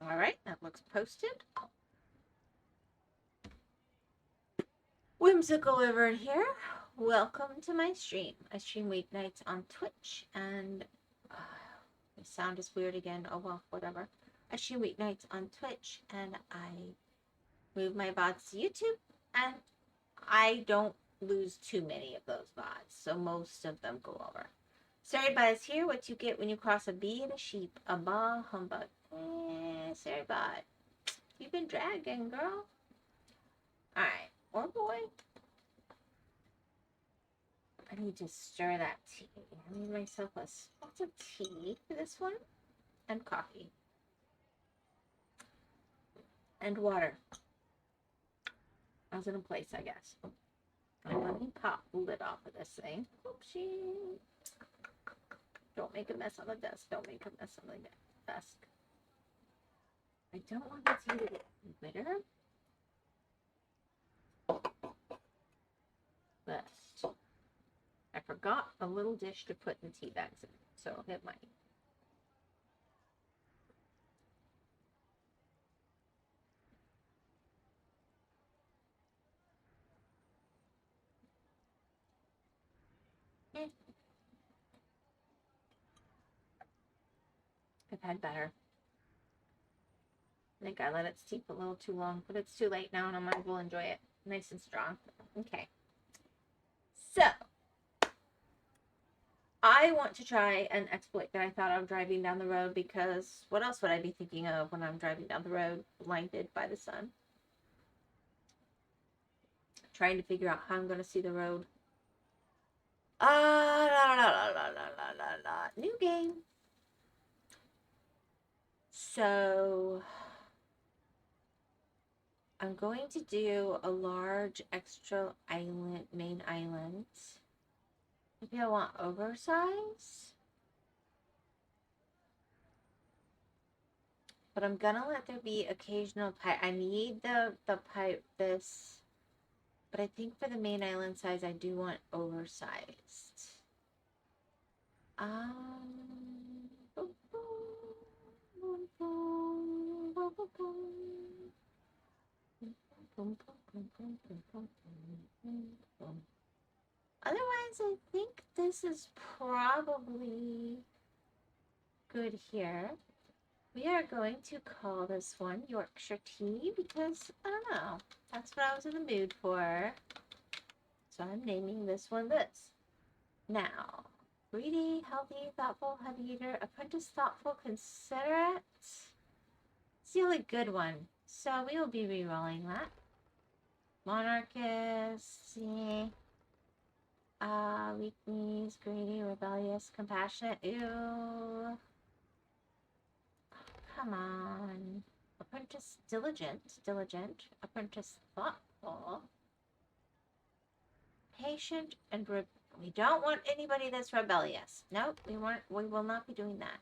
All right, that looks posted. WhymsicalWyvern here. Welcome to my stream. I stream weeknights on Twitch, and the sound is weird again. Oh well, whatever. I stream weeknights on Twitch, and I move my VODs to YouTube, and I don't lose too many of those VODs, so most of them go over. Sorry, Buzz here. What you get when you cross a bee and a sheep? A bah humbug. Sorry, bud. You've been dragging, girl. Alright. Or boy. I need to stir that tea. I made myself a spot of tea for this one. And coffee. And water. I was in a place, I guess. And let me pop the lid off of this thing. Oopsie. Don't make a mess on the desk. Don't make a mess on the desk. I don't want the tea to get bitter. Best. I forgot a little dish to put the tea bags in, so it might. I've had better. I think I let it steep a little too long, but it's too late now and I might as well enjoy it. Nice and strong. Okay. So, I want to try an exploit that I thought of driving down the road, because what else would I be thinking of when I'm driving down the road, blinded by the sun? Trying to figure out how I'm going to see the road. New game. So, I'm going to do a large extra island, main island. Maybe I want oversize. But I'm gonna let there be occasional pipe. I need the pipe this. But I think for the main island size, I do want oversized. Otherwise, I think this is probably good here. We are going to call this one Yorkshire Tea because, I don't know, that's what I was in the mood for. So I'm naming this one this. Now, greedy, healthy, thoughtful, heavy eater, apprentice, thoughtful, considerate. It's the only good one. So we will be re-rolling that. Monarchist, weakness, greedy, rebellious, compassionate. Ew. Come on. Apprentice, diligent. Apprentice, thoughtful. Patient, and we don't want anybody that's rebellious. Nope, we will not be doing that.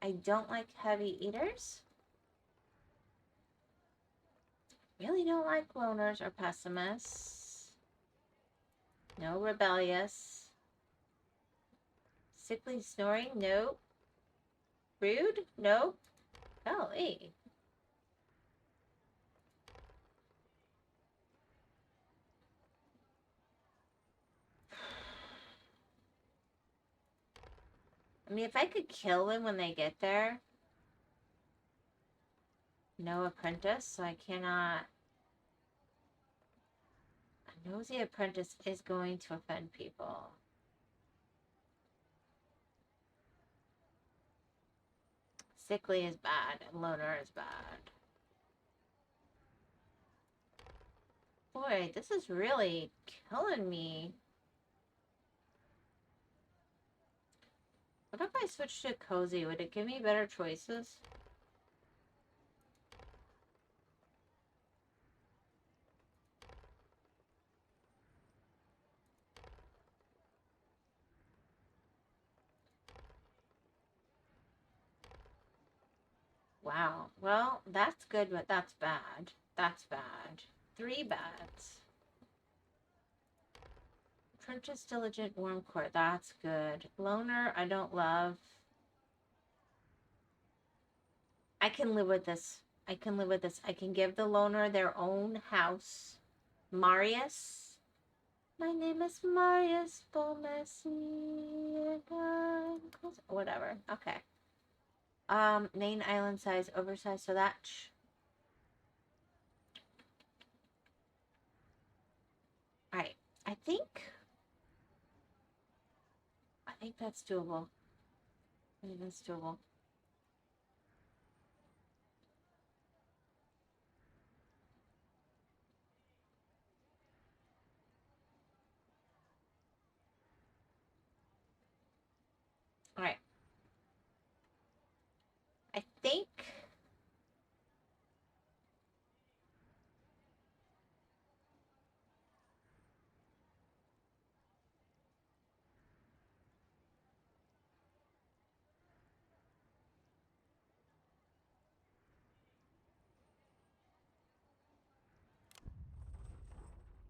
I don't like heavy eaters. Really don't like loners or pessimists. No rebellious. Sickly snoring, nope. Rude, nope. Golly. I mean, if I could kill them when they get there. No apprentice, so I cannot. A nosy apprentice is going to offend people. Sickly is bad, and loner is bad. Boy, this is really killing me. What if I switch to cozy? Would it give me better choices? Wow. Well, that's good, but that's bad. That's bad. 3 bads. Apprentice, diligent, warm court. That's good. Loner, I don't love. I can live with this. I can live with this. I can give the loner their own house. Marius. My name is Marius Bomesi. Whatever. Okay. Main island size, oversized, so that. Alright. I think that's doable. I think that's doable. Alright. I think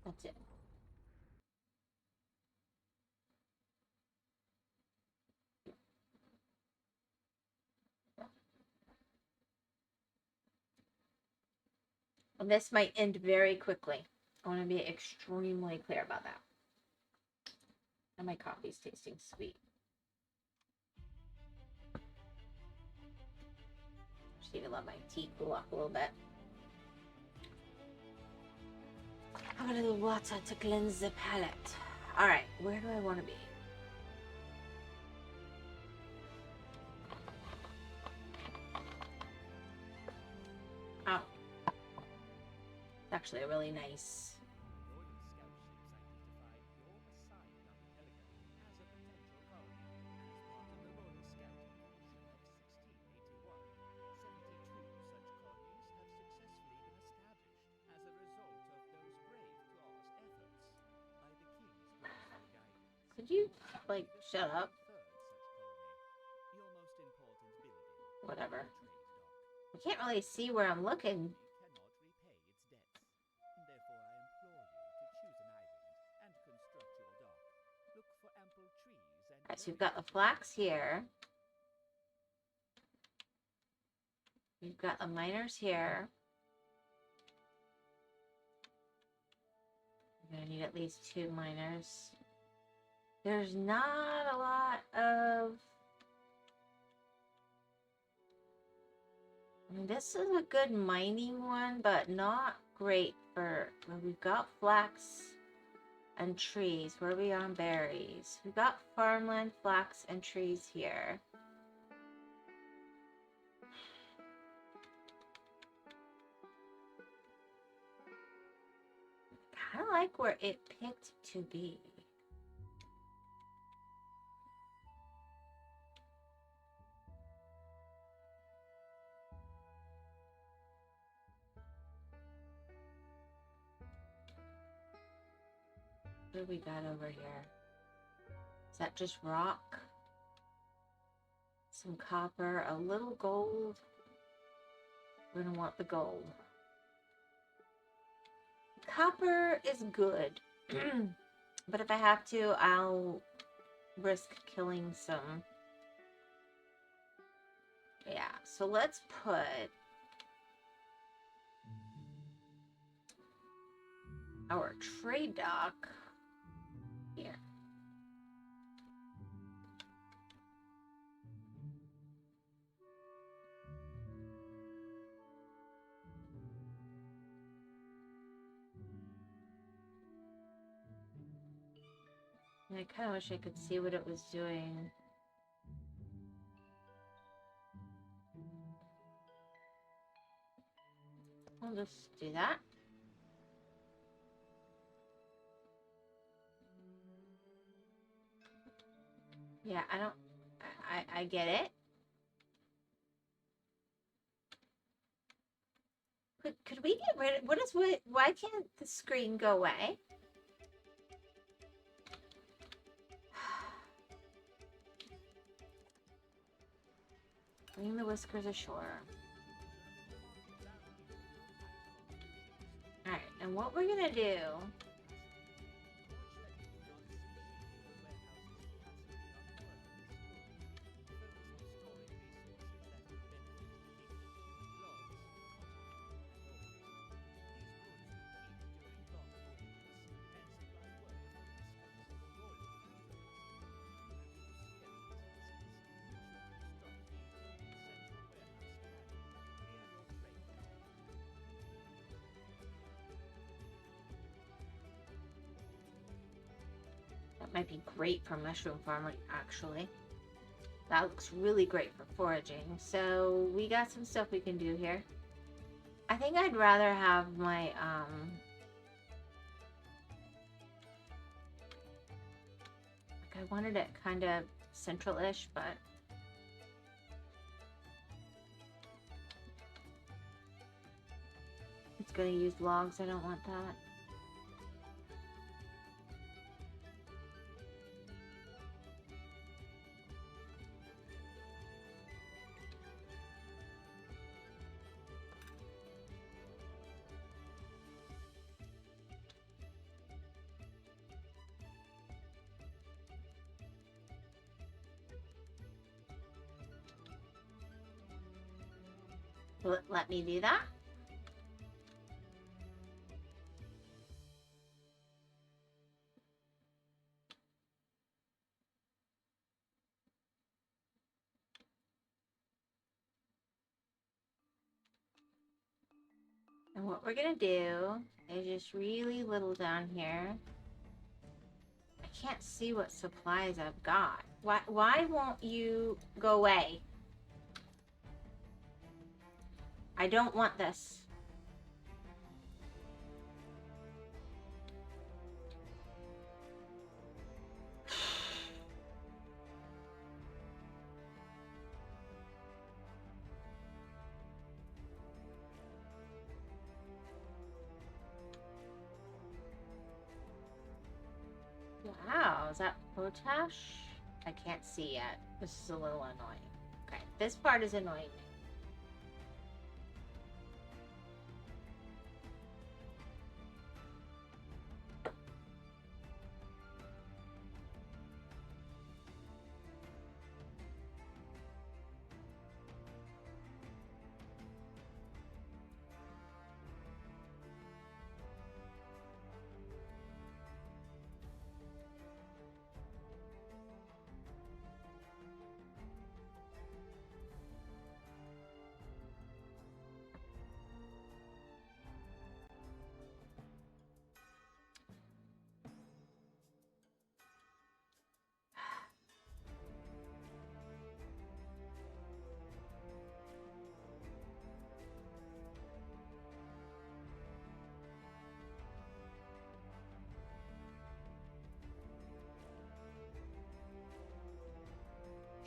that's it. And this might end very quickly. I want to be extremely clear about that. And my coffee's tasting sweet. Just need to let my tea cool off a little bit. Have a little water to cleanse the palate. Alright, where do I want to be? Oh. It's actually a really nice... Could you, like, shut up? Whatever. I can't really see where I'm looking. Alright, so we've got the flax here. We've got the miners here. We're gonna need at least 2 miners. There's not a lot of... I mean, this is a good mining one, but not great for... Well, we've got flax and trees. Where are we on berries? We've got farmland, flax, and trees here. I kind of like where it picked to be. What do we got over here? Is that just rock? Some copper, a little gold. We're gonna want the gold. Copper is good. But if I have to, I'll risk killing some. Yeah, so let's put our trade dock here. And I kind of wish I could see what it was doing. I'll just do that. Yeah, I get it. Could we get rid of, why can't the screen go away? Bring the whiskers ashore. Alright, and what we're gonna do... Might be great for mushroom farming, actually. That looks really great for foraging. So we got some stuff we can do here. I think I'd rather have my, like I wanted it kind of central-ish, but it's gonna use logs. I don't want that. Let me do that. And what we're gonna do is just really little down here. I can't see what supplies I've got. Why won't you go away? I don't want this. Wow, is that potash? I can't see yet. This is a little annoying. Okay, this part is annoying me.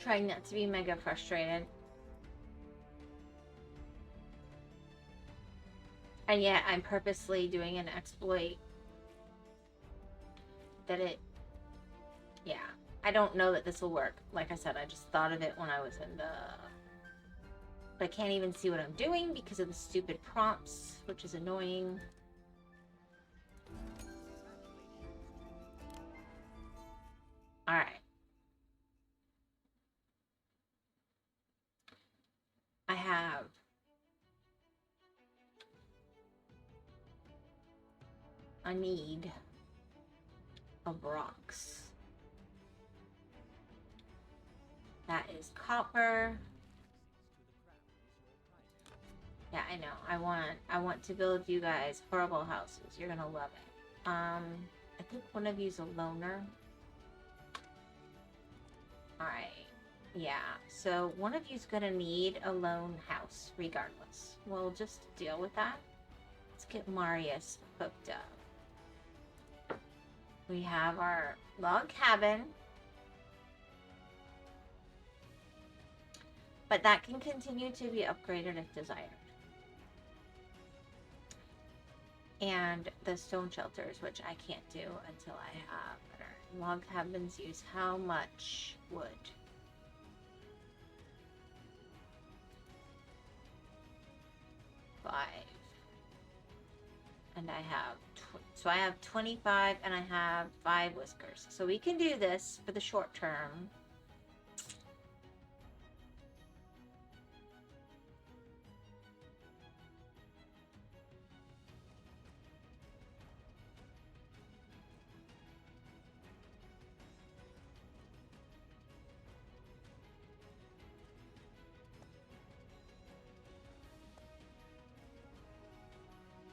Trying not to be mega frustrated. And yet I'm purposely doing an exploit that yeah. I don't know that this will work. Like I said, I just thought of it when I was in the... But I can't even see what I'm doing because of the stupid prompts, which is annoying. Alright. I have a need of rocks. That is copper. Yeah, I know. I want to build you guys horrible houses. You're gonna love it. I think one of you's a loner. Alright. Yeah, so one of you's gonna need a lone house, regardless. We'll just deal with that. Let's get Marius hooked up. We have our log cabin. But that can continue to be upgraded if desired. And the stone shelters, which I can't do until I have better. Log cabins use how much wood? And I have, so I have 25 and I have 5 whiskers. So we can do this for the short term.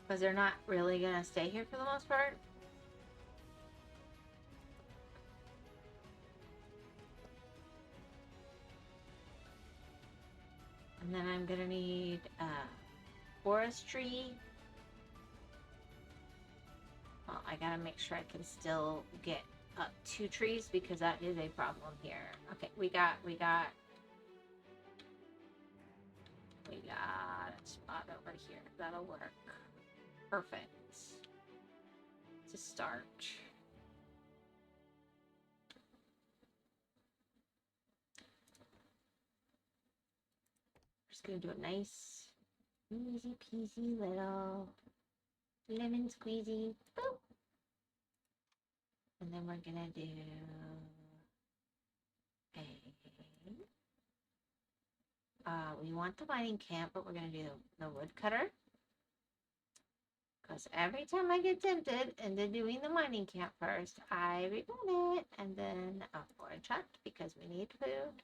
Because they're not really going to stay here for the most part. And then I'm gonna need forestry. Well, I gotta make sure I can still get up 2 trees because that is a problem here. Okay, we got a spot over here. That'll work. Perfect. To start. Just gonna do a nice, easy peasy little lemon squeezy. Boop. And then we're gonna do we want the mining camp, but we're gonna do the woodcutter. Because every time I get tempted into doing the mining camp first, I regret it. And then a forage hut because we need food.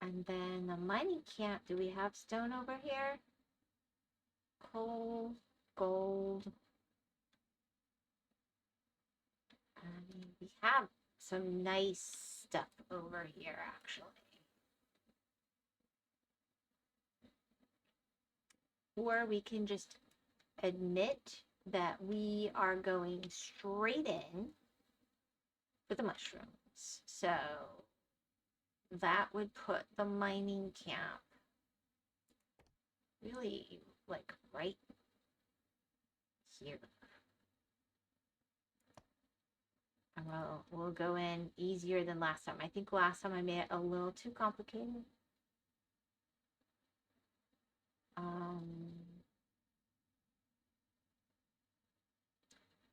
And then the mining camp, do we have stone over here? Coal, gold. We have some nice stuff over here, actually. Or we can just admit that we are going straight in for the mushrooms. So that would put the mining camp really like right here. And we'll go in easier than last time. I think last time I made it a little too complicated.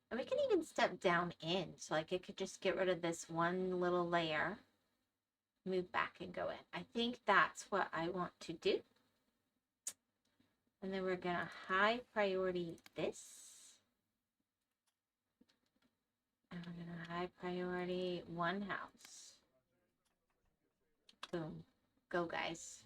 And we can even step down in. So like it could just get rid of this one little layer, move back and go in. I think that's what I want to do. And then we're gonna high priority this. And we're gonna high priority one house. Boom. Go, guys.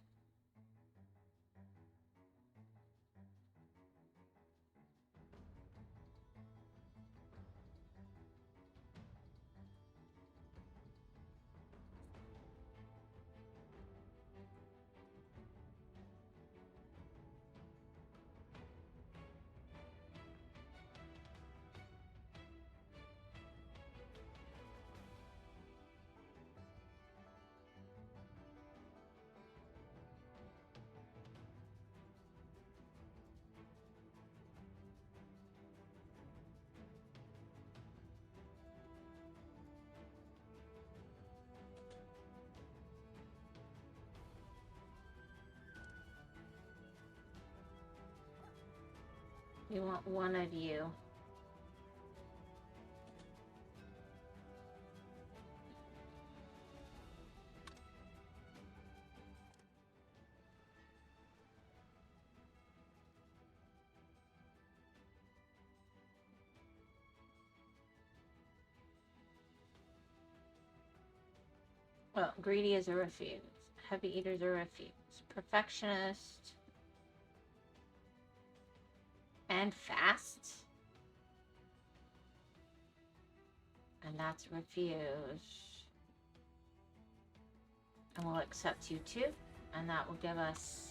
We want one of you. Well, greedy is a refuse. Heavy eaters are refuse. Perfectionist. And fast. And that's refuse. And we'll accept you too. And that will give us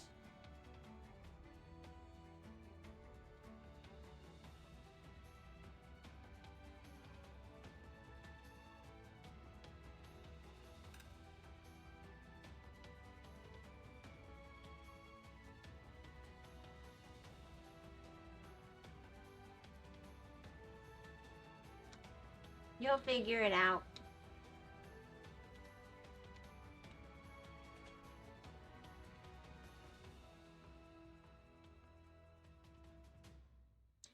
you'll figure it out.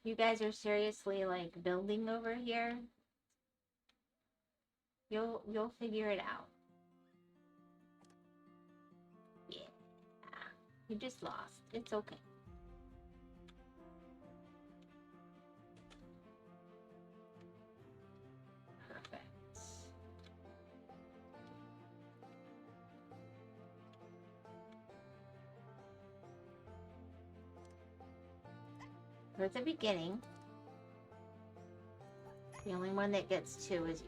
You guys are seriously like building over here. You'll figure it out. Yeah. You just lost. It's okay. Perfect. For the beginning, the only one that gets 2 is you.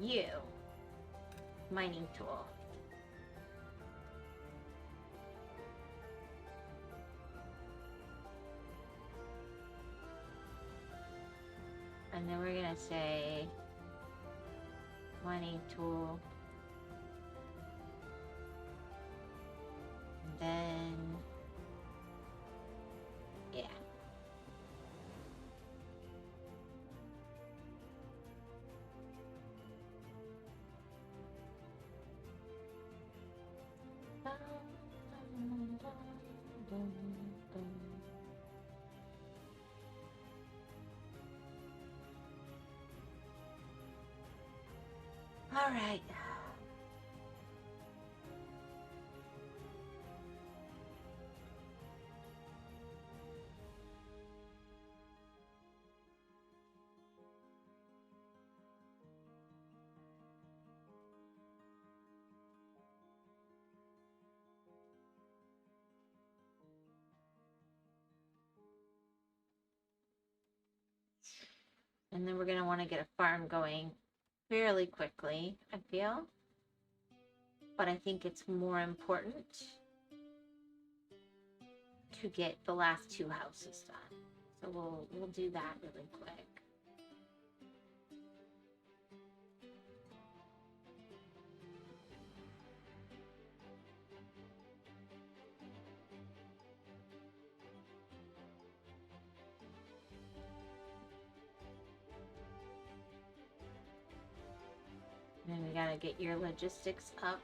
you, mining tool. And then we're gonna say mining tool. And then, yeah. All right. And then we're going to want to get a farm going fairly quickly, I feel. But I think it's more important to get the last 2 houses done. So we'll do that really quick. And we gotta get your logistics up.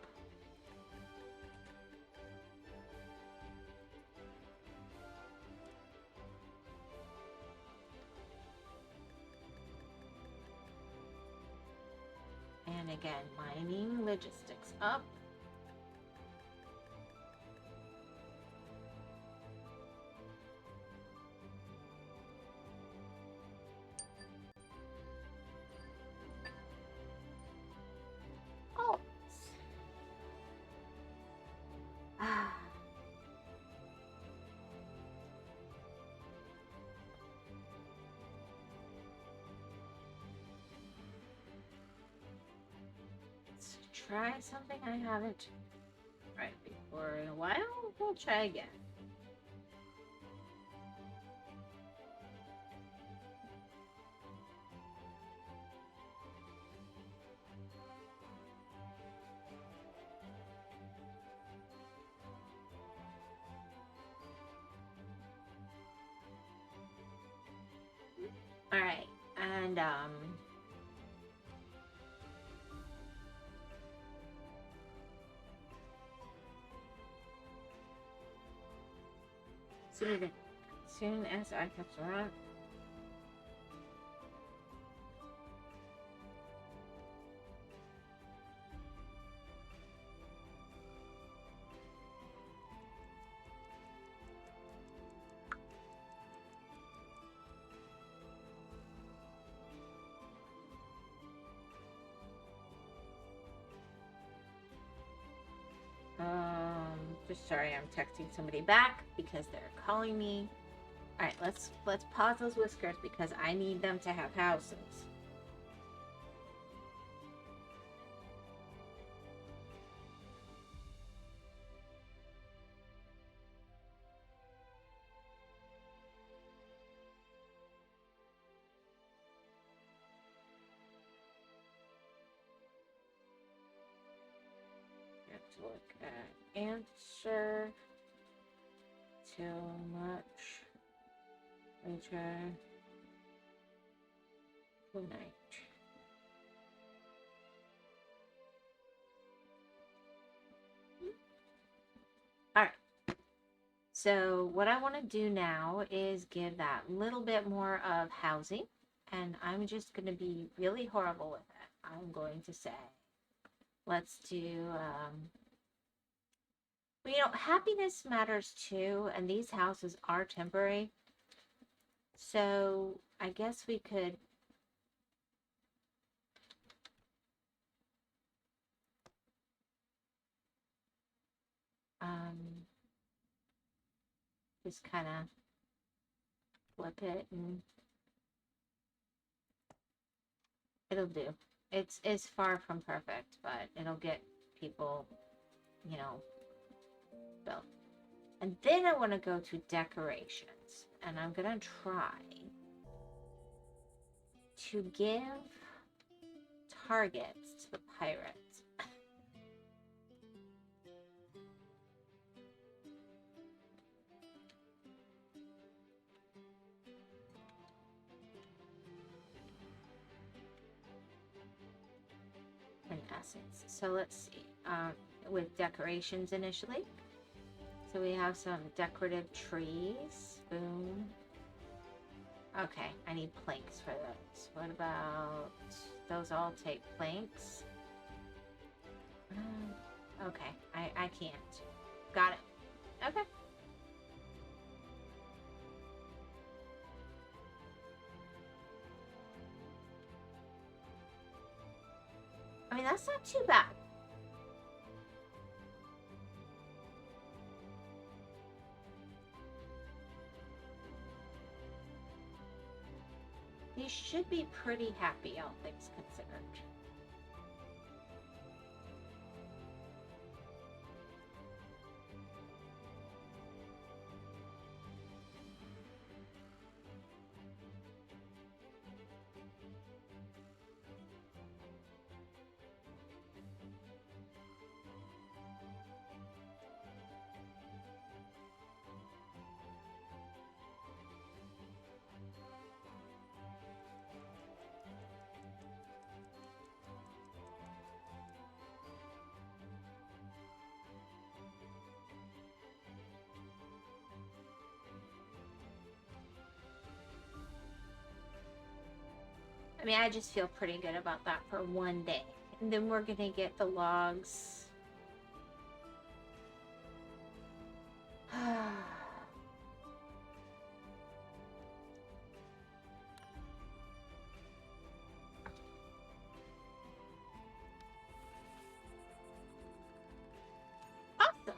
And again, mining logistics up. Oh. Let's try something I haven't tried before in a while. We'll try again. All right, and soon as I catch around. Just sorry, I'm texting somebody back because they're calling me. All right, let's pause those whiskers because I need them to have houses. You have to look at answer. Too much. Later. Good night. All right. So what I want to do now is give that little bit more of housing, and I'm just going to be really horrible with it. I'm going to say, let's do, well, you know, happiness matters too, and these houses are temporary. So I guess we could just kind of flip it and it'll do. It's far from perfect, but it'll get people, you know, built. And then I want to go to decorations, and I'm gonna try to give targets to the pirates. In essence. So let's see. With decorations initially. So we have some decorative trees. Boom. Okay, I need planks for those. What about those? All take planks. Okay, I can't. Got it. Okay. I mean, that's not too bad. These should be pretty happy, all things considered. I mean, I just feel pretty good about that for one day. And then we're gonna get the logs. Awesome.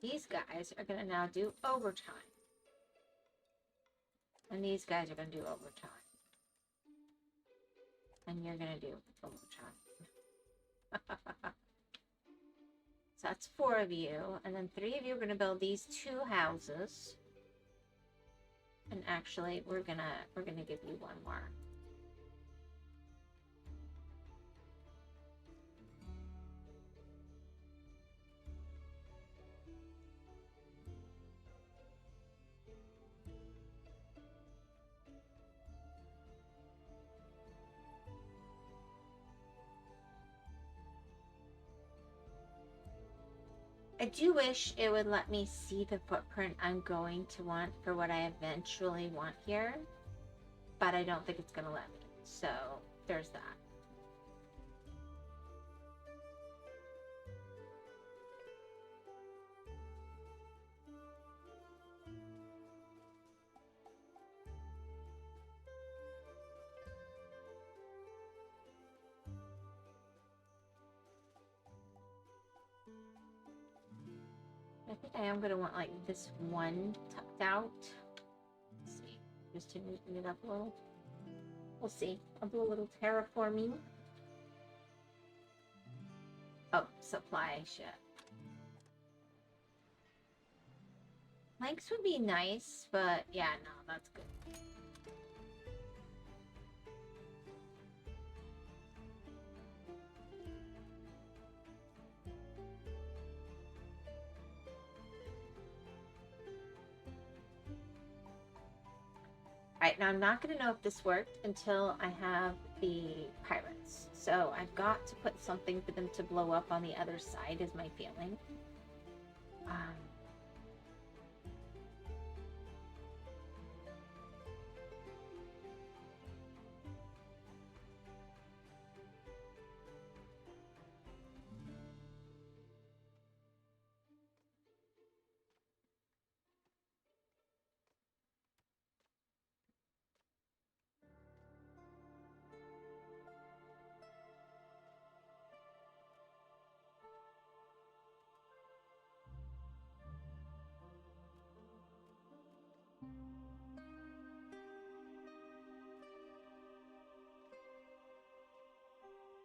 These guys are gonna now do overtime. And these guys are gonna do overtime. And you're gonna do overtime. So that's 4 of you, and then 3 of you are gonna build these 2 houses. And actually, we're gonna give you 1 more. I do wish it would let me see the footprint I'm going to want for what I eventually want here, but I don't think it's gonna let me. So there's that. I think I am gonna want like this one tucked out. Let's see, just to neaten it up a little. We'll see. I'll do a little terraforming. Oh, supply ship. Planks would be nice, but yeah, no, that's good. Alright, now I'm not going to know if this worked until I have the pirates. So I've got to put something for them to blow up on the other side, is my feeling.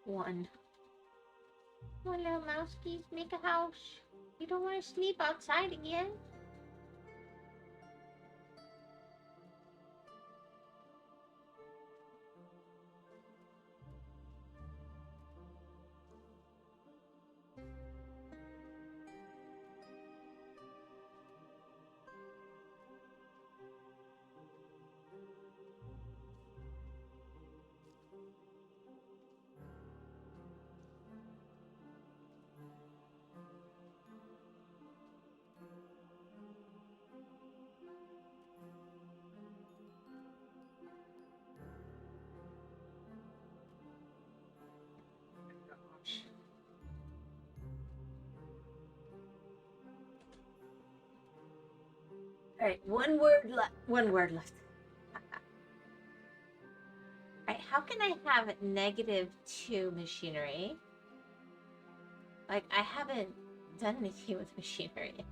One. Come on, little mousekies, make a house. You don't want to sleep outside again? All right, one word left. One word left. All right, how can I have -2 machinery? Like, I haven't done anything with machinery.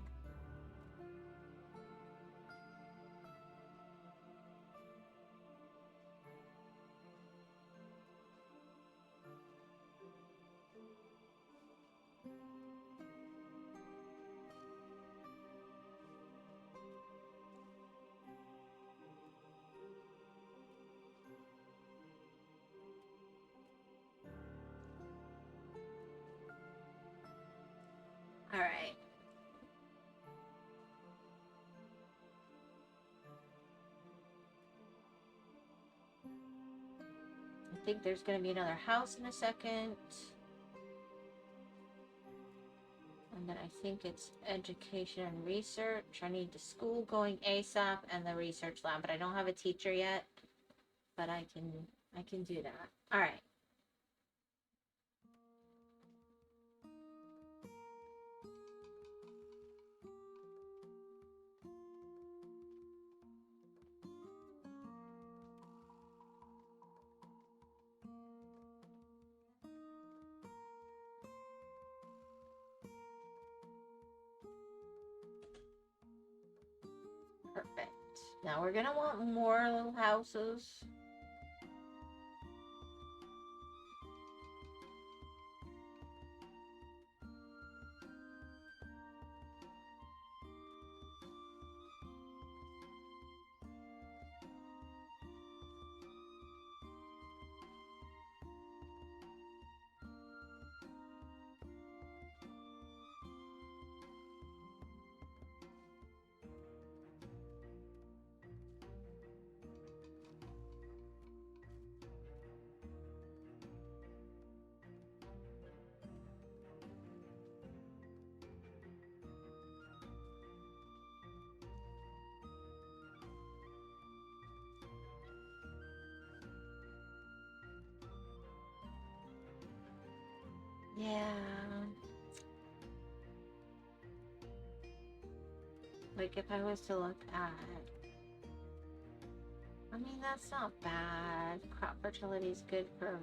All right. I think there's going to be another house in a second. And then I think it's education and research. I need the school going ASAP and the research lab, but I don't have a teacher yet. But I can do that. All right. Perfect. Now we're gonna want more little houses. Yeah. Like if I was to look at, I mean, that's not bad. Crop fertility is good for.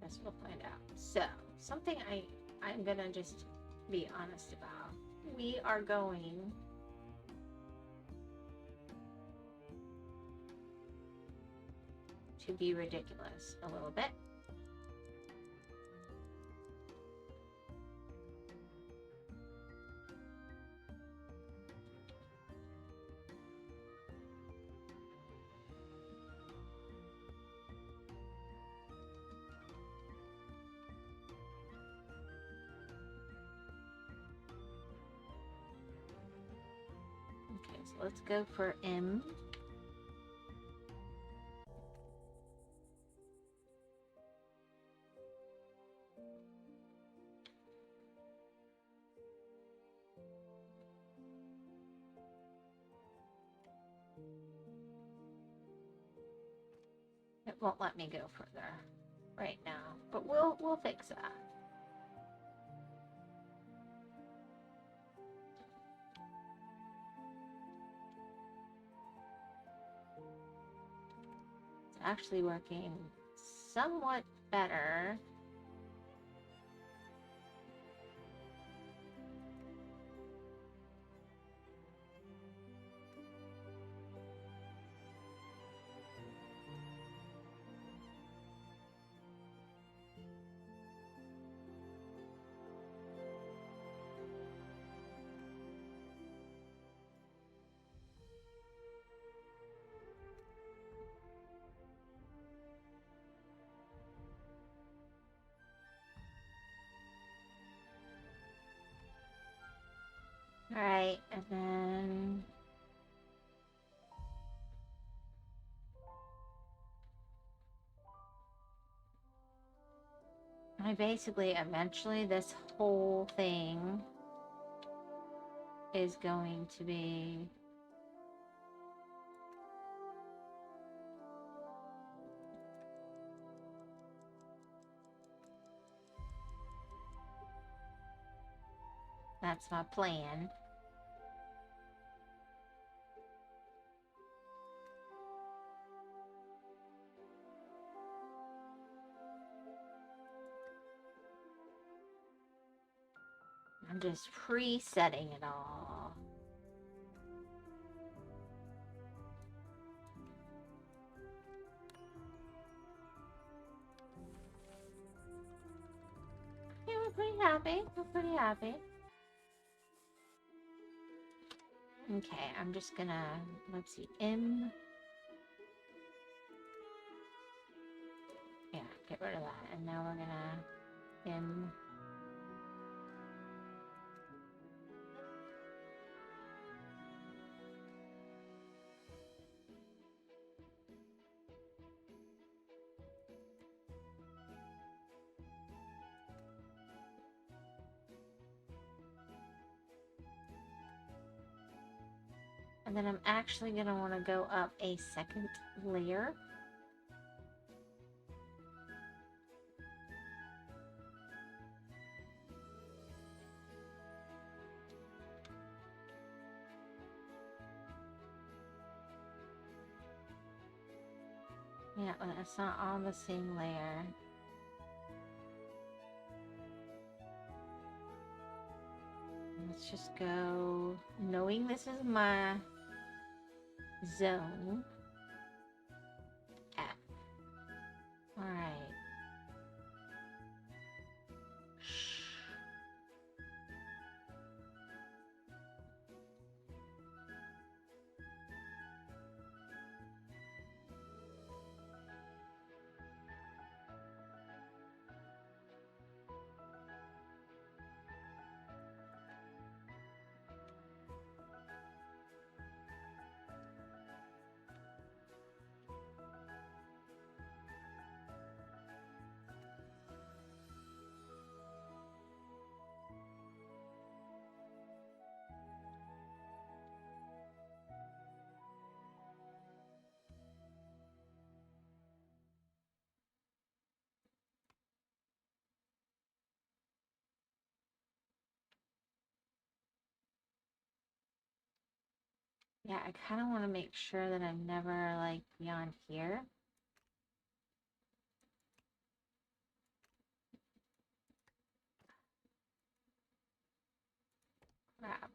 Guess we'll find out. So, something I'm gonna just be honest about. We are going to be ridiculous a little bit. Okay, so let's go for M. It won't let me go further right now, but we'll fix that. It's actually working somewhat better. Alright, and then I basically, eventually, this whole thing is going to be that's my plan. I'm just presetting it all. Yeah, we're pretty happy. We're pretty happy. Okay, I'm just gonna, let's see, yeah, get rid of that. And now we're gonna M. And then I'm actually gonna want to go up a second layer. Yeah, but it's not on the same layer. Let's just go, knowing this is my zone. F. Alright. Yeah, I kind of want to make sure that I'm never, like, beyond here. Crap.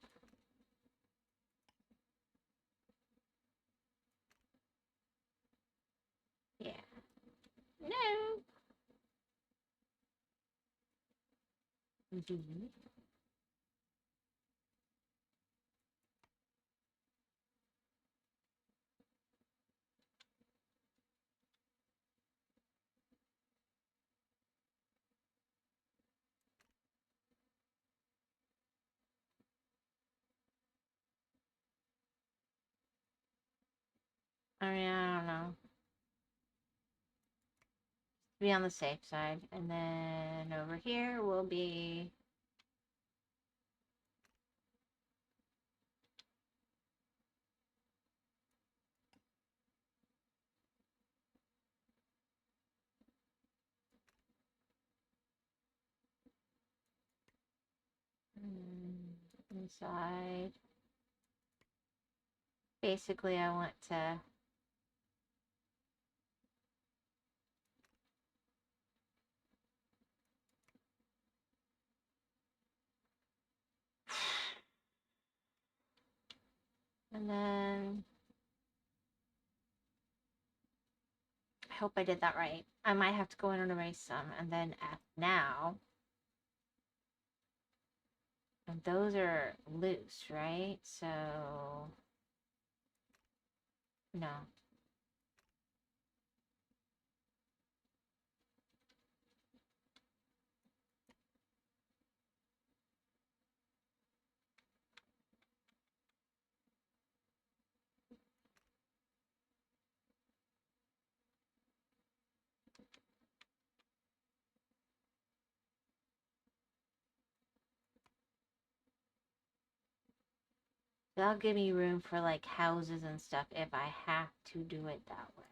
Yeah. No. V. I mean, I don't know. Be on the safe side. And then over here will be... inside. Basically, I want to... And then... I hope I did that right. I might have to go in and erase some. And then F now. And those are loose, right? So... No. That'll give me room for like houses and stuff if I have to do it that way.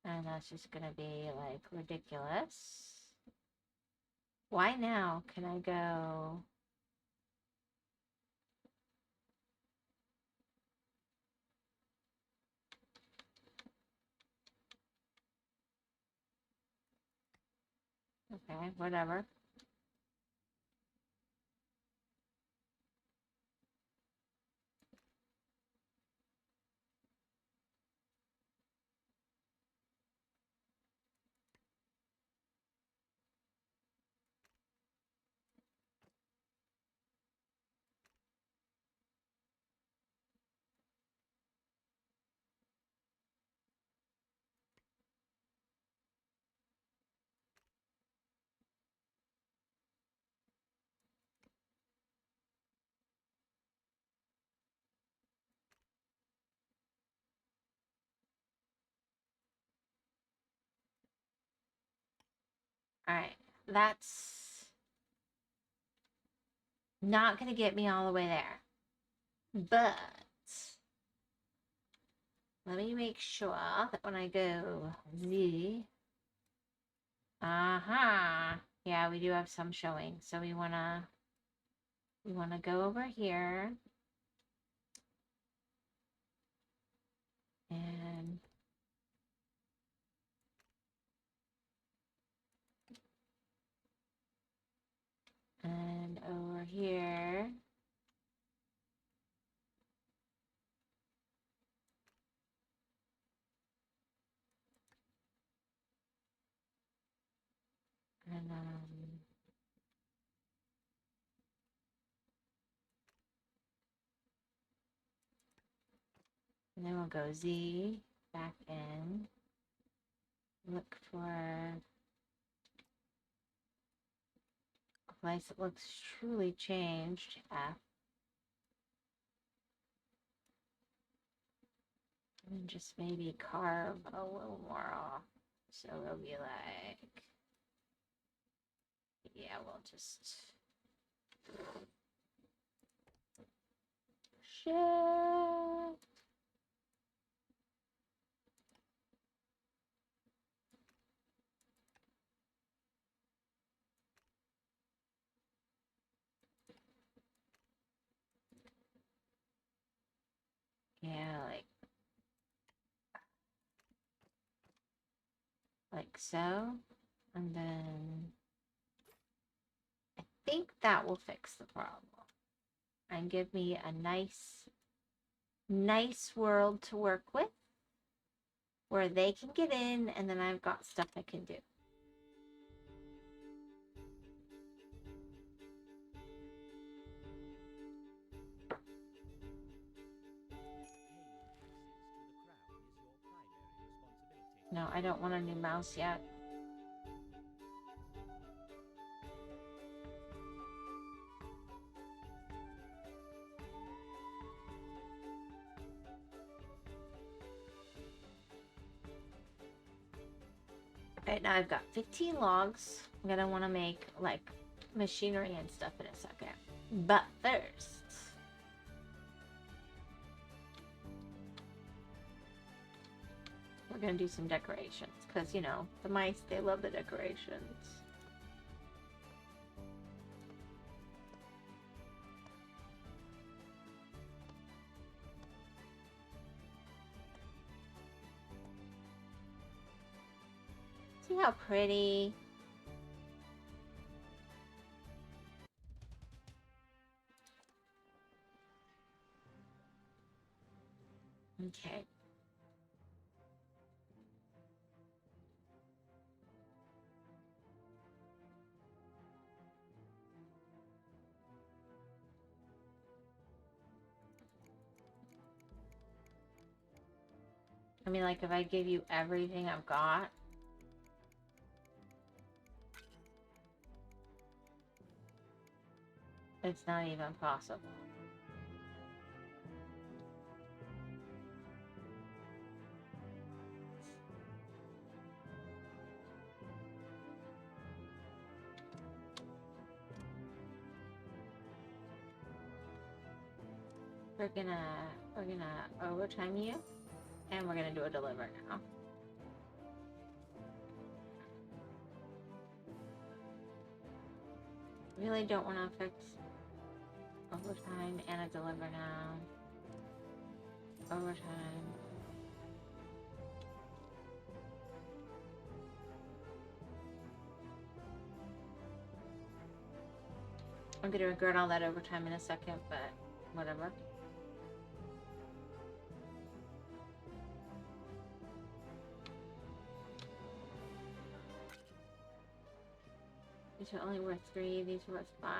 And that's just gonna be like ridiculous. Why now? Can I go? Okay, whatever. Alright, that's not gonna get me all the way there. But let me make sure that when I go Z. Yeah, we do have some showing. So we wanna go over here. And over here. And then we'll go Z, back in, look for a place that looks truly changed, F. And just maybe carve a little more off. So it'll be like, yeah, we'll just shift. Yeah, like so. And then I think that will fix the problem. And give me a nice world to work with where they can get in, and then I've got stuff I can do. No, I don't want a new mouse yet. Right now I've got 15 logs. I'm gonna want to make like machinery and stuff in a second. But first, we're gonna do some decorations because, you know, the mice, they love the decorations. See how pretty? Okay. I mean, like, if I give you everything I've got, it's not even possible. we're gonna overtime you, and we're gonna do a deliver now. Really don't want to affect overtime and a deliver now. Overtime. I'm gonna regret all that overtime in a second, but whatever. These are only worth 3, these are worth 5.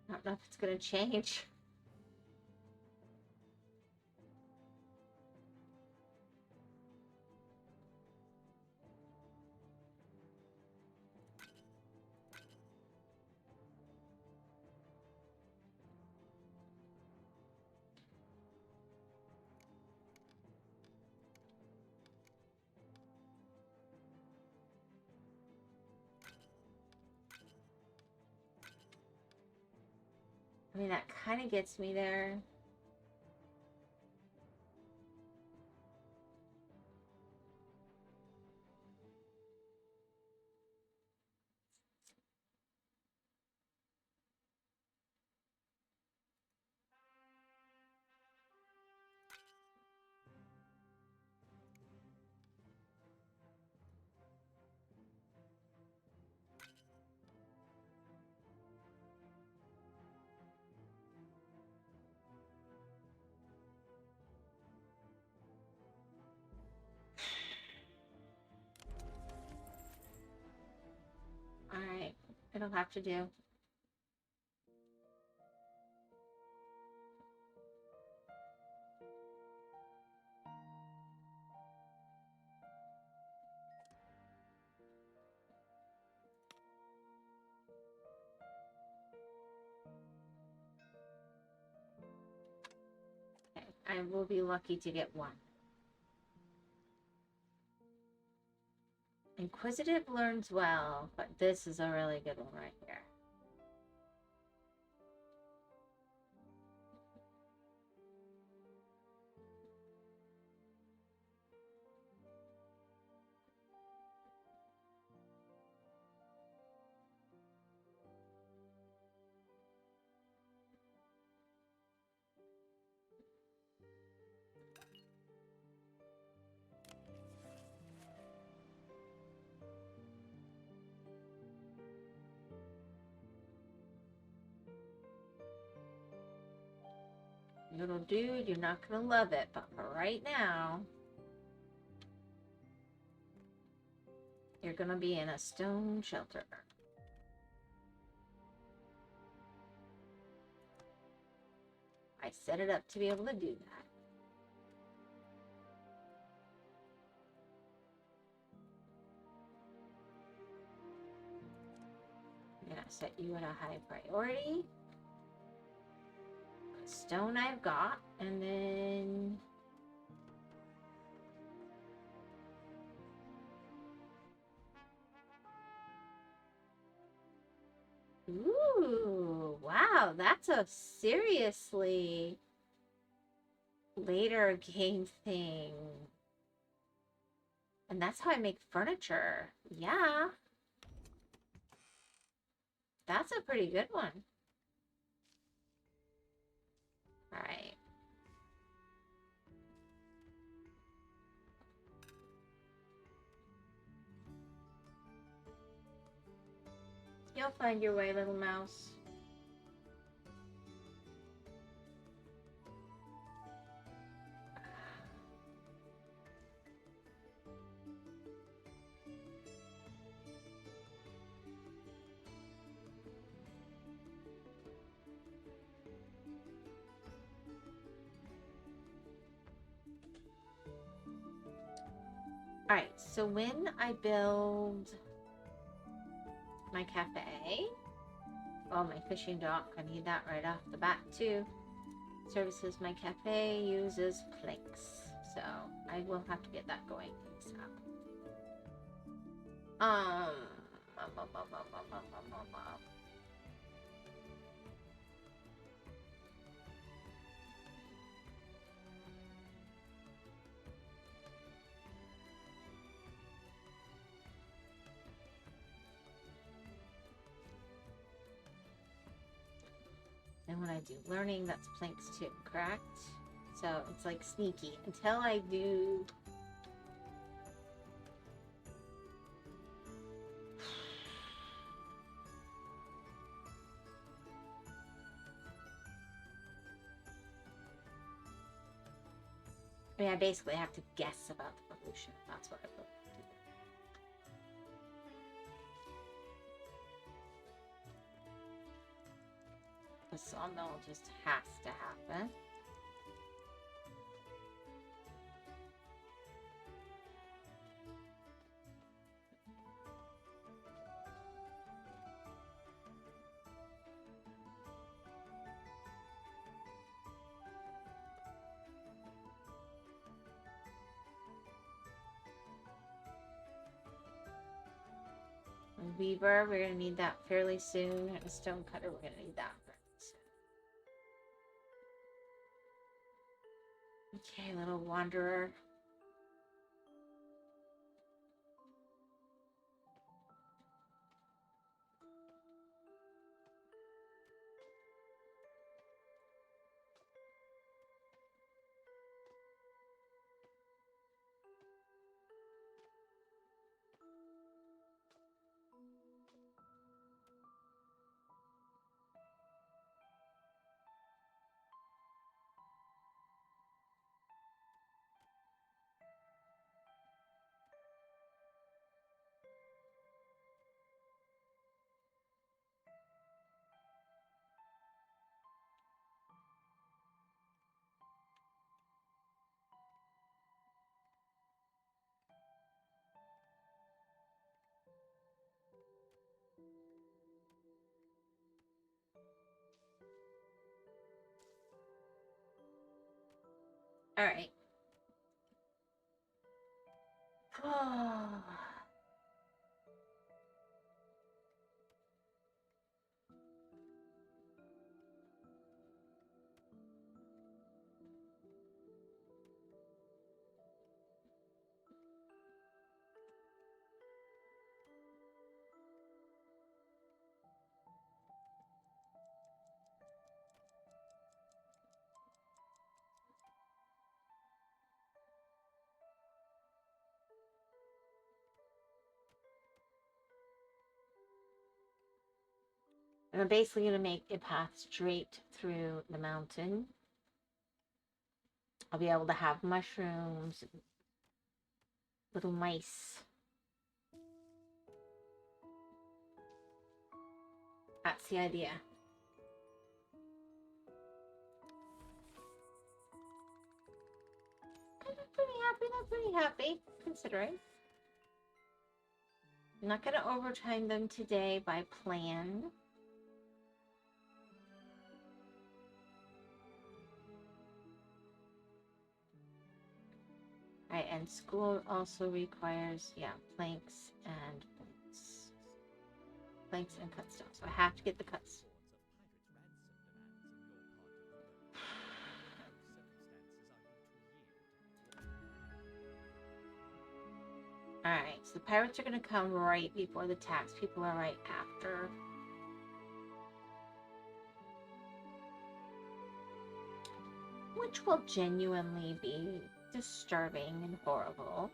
I don't know if it's gonna change. I mean, that kind of gets me there. Alright, it'll have to do. Okay, I will be lucky to get 1. Inquisitive learns well, but this is a really good one right here. Little dude, you're not gonna love it, but for right now, you're gonna be in a stone shelter. I set it up to be able to do that. I'm gonna set you at a high priority. Stone I've got, and then ooh, wow, that's a seriously later game thing. And that's how I make furniture. Yeah. That's a pretty good one. All right. You'll find your way, little mouse. All right, so when I build my cafe, oh, my fishing dock, I need that right off the bat too. services. My cafe uses planks, so I will have to get that going ASAP. And when I do learning, that's planks too, correct? So it's like sneaky until I do. I mean, I basically have to guess about the pollution. That's what I will do. The sawmill just has to happen. A weaver, we're going to need that fairly soon. And a stone cutter, we're going to need that fairly soon. Okay, little wanderer. All right. Oh. And I'm basically going to make a path straight through the mountain. I'll be able to have mushrooms, little mice. That's the idea. I'm pretty happy, considering. I'm not going to overtime them today by plan. Alright, and school also requires, yeah, planks and planks. Planks and cut stone. So I have to get the cuts. Alright, so the pirates are going to come right before the tax people are right after. Which will genuinely be disturbing and horrible.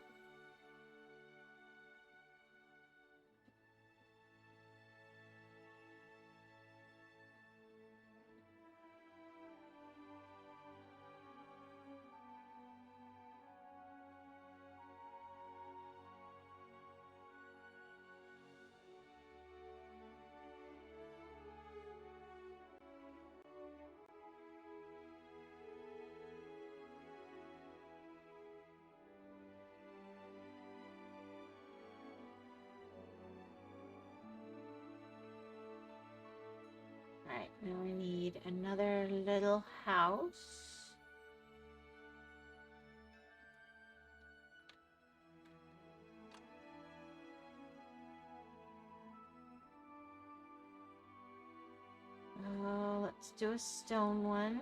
Now we need another little house. Let's do a stone one.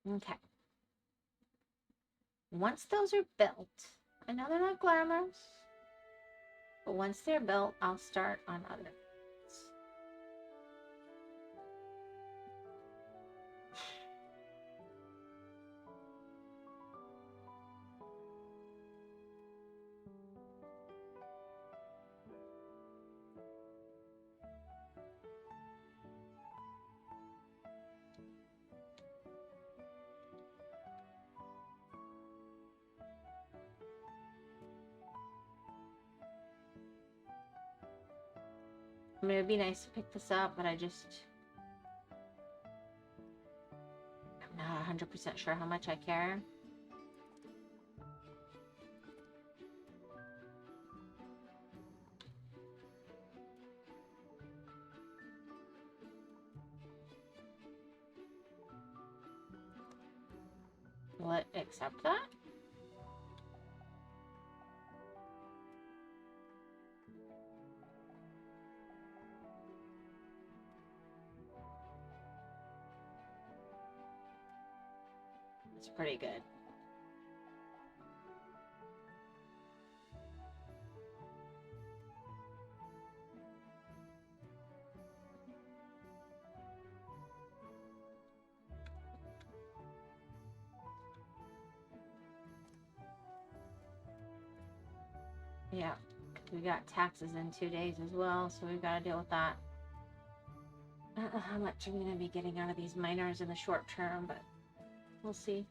Okay. Once those are built, I know they're not glamorous, but once they're built, I'll start on other things. I mean, it'd be nice to pick this up, but I'm not 100% sure how much I care. Will it accept that? It's pretty good. Yeah, we got taxes in 2 days as well, so we've got to deal with that. I don't know how much I'm going to be getting out of these miners in the short term, but we'll see.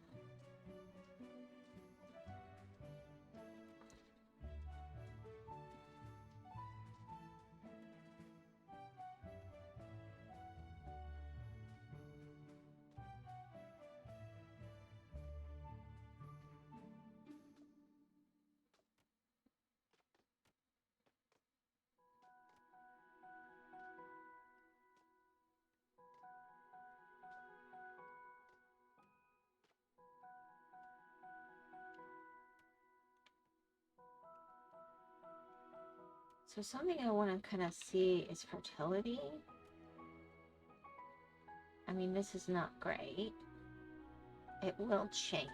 So something I want to kind of see is fertility. I mean, this is not great. It will change.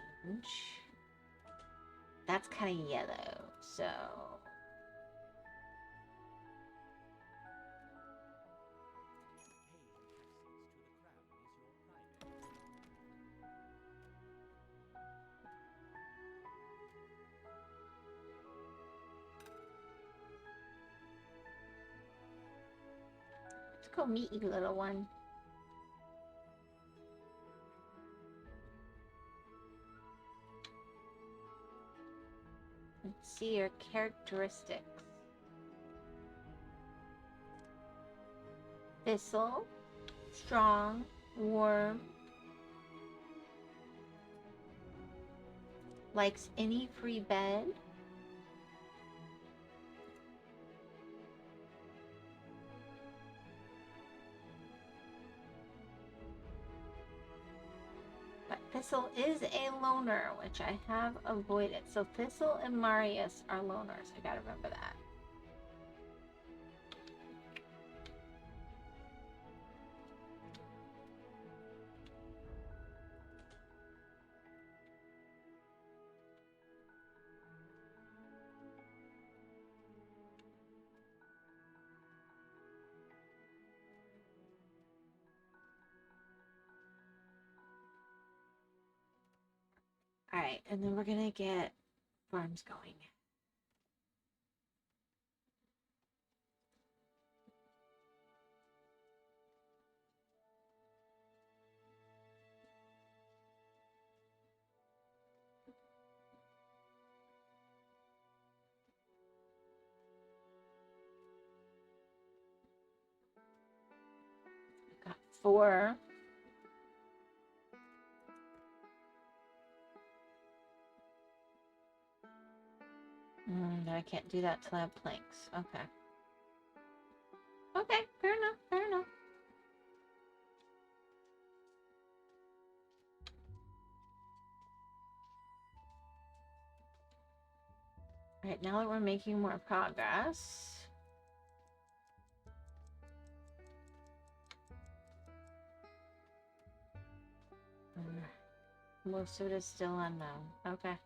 That's kind of yellow, so... Let's go meet you, little one. Let's see your characteristics. Thistle, strong, warm, likes any free bed, but Thistle is a loner, which I have avoided. So Thistle and Marius are loners. I gotta remember that. All right, and then we're gonna get farms going. 4. I can't do that till I have planks. Okay. Okay, fair enough, fair enough. Alright, now that we're making more progress. Most of it is still unknown. Okay.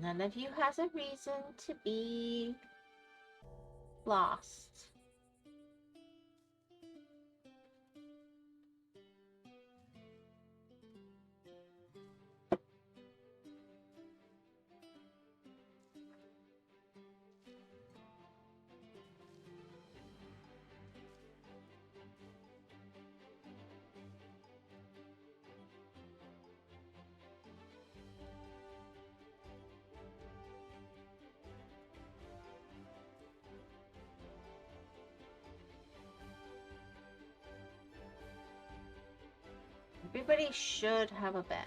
None of you has a reason to be lost. Everybody should have a bed.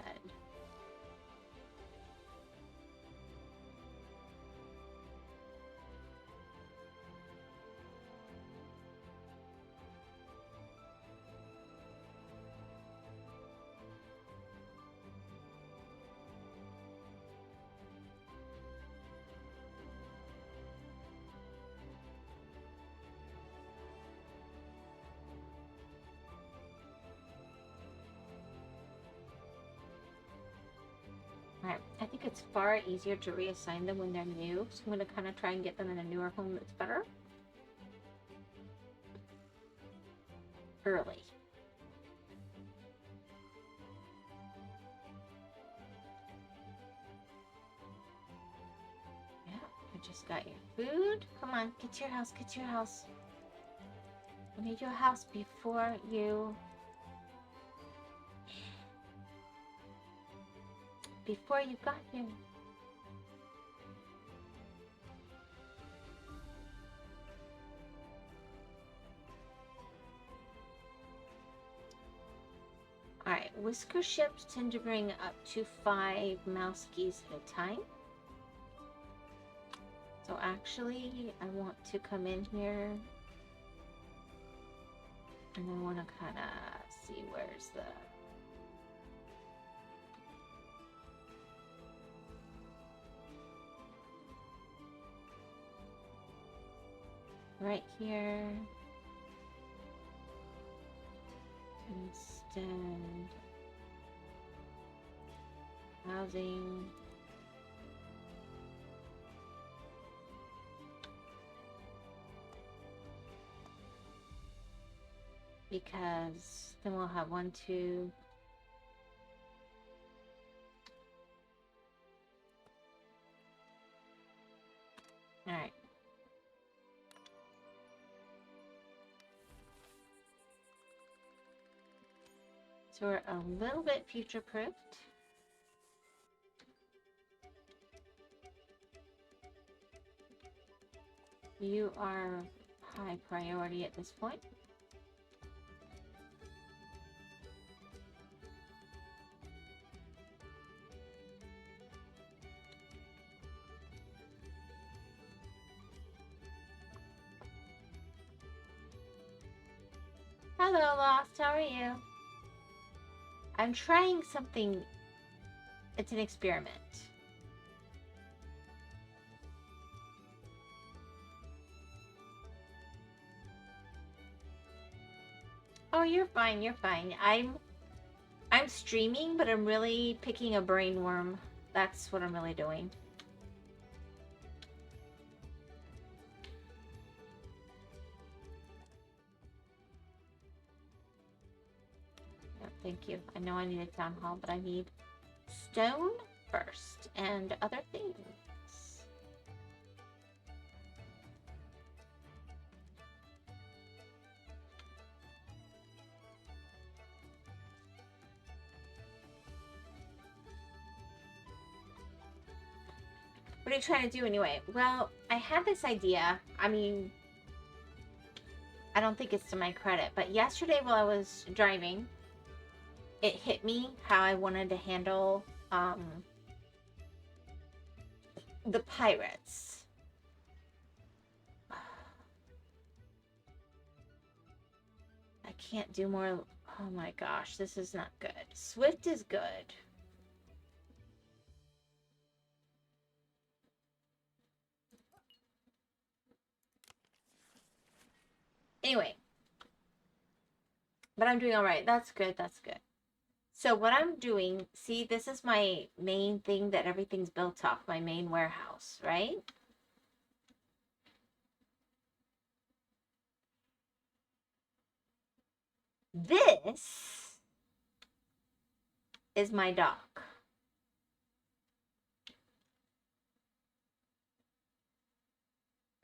Alright, I think it's far easier to reassign them when they're new, so I'm going to kind of try and get them in a newer home that's better. Early. Yeah, you just got your food. Come on, get to your house, get to your house. I need your house before you... Before you got here. Alright, whisker ships tend to bring up to 5 mouse geese at a time. So actually, I want to come in here and I want to kind of see where's the... Right here. Instead, housing. Because then we'll have 1, 2. All right. So we're a little bit future-proofed. You are high priority at this point. Hello, Lost. How are you? I'm trying something. It's an experiment. Oh, you're fine. You're fine. I'm streaming, but I'm really picking a brain worm. That's what I'm really doing. Thank you. I know I need a town hall, but I need stone first and other things. are you trying to do anyway? Well, I had this idea. I mean, I don't think it's to my credit, but yesterday while I was driving, it hit me how I wanted to handle the pirates. I can't do more. Oh my gosh, this is not good. Swift is good. Anyway, but I'm doing all right. That's good. That's good. So what I'm doing, see, this is my main thing that everything's built off, my main warehouse, right? This is my dock.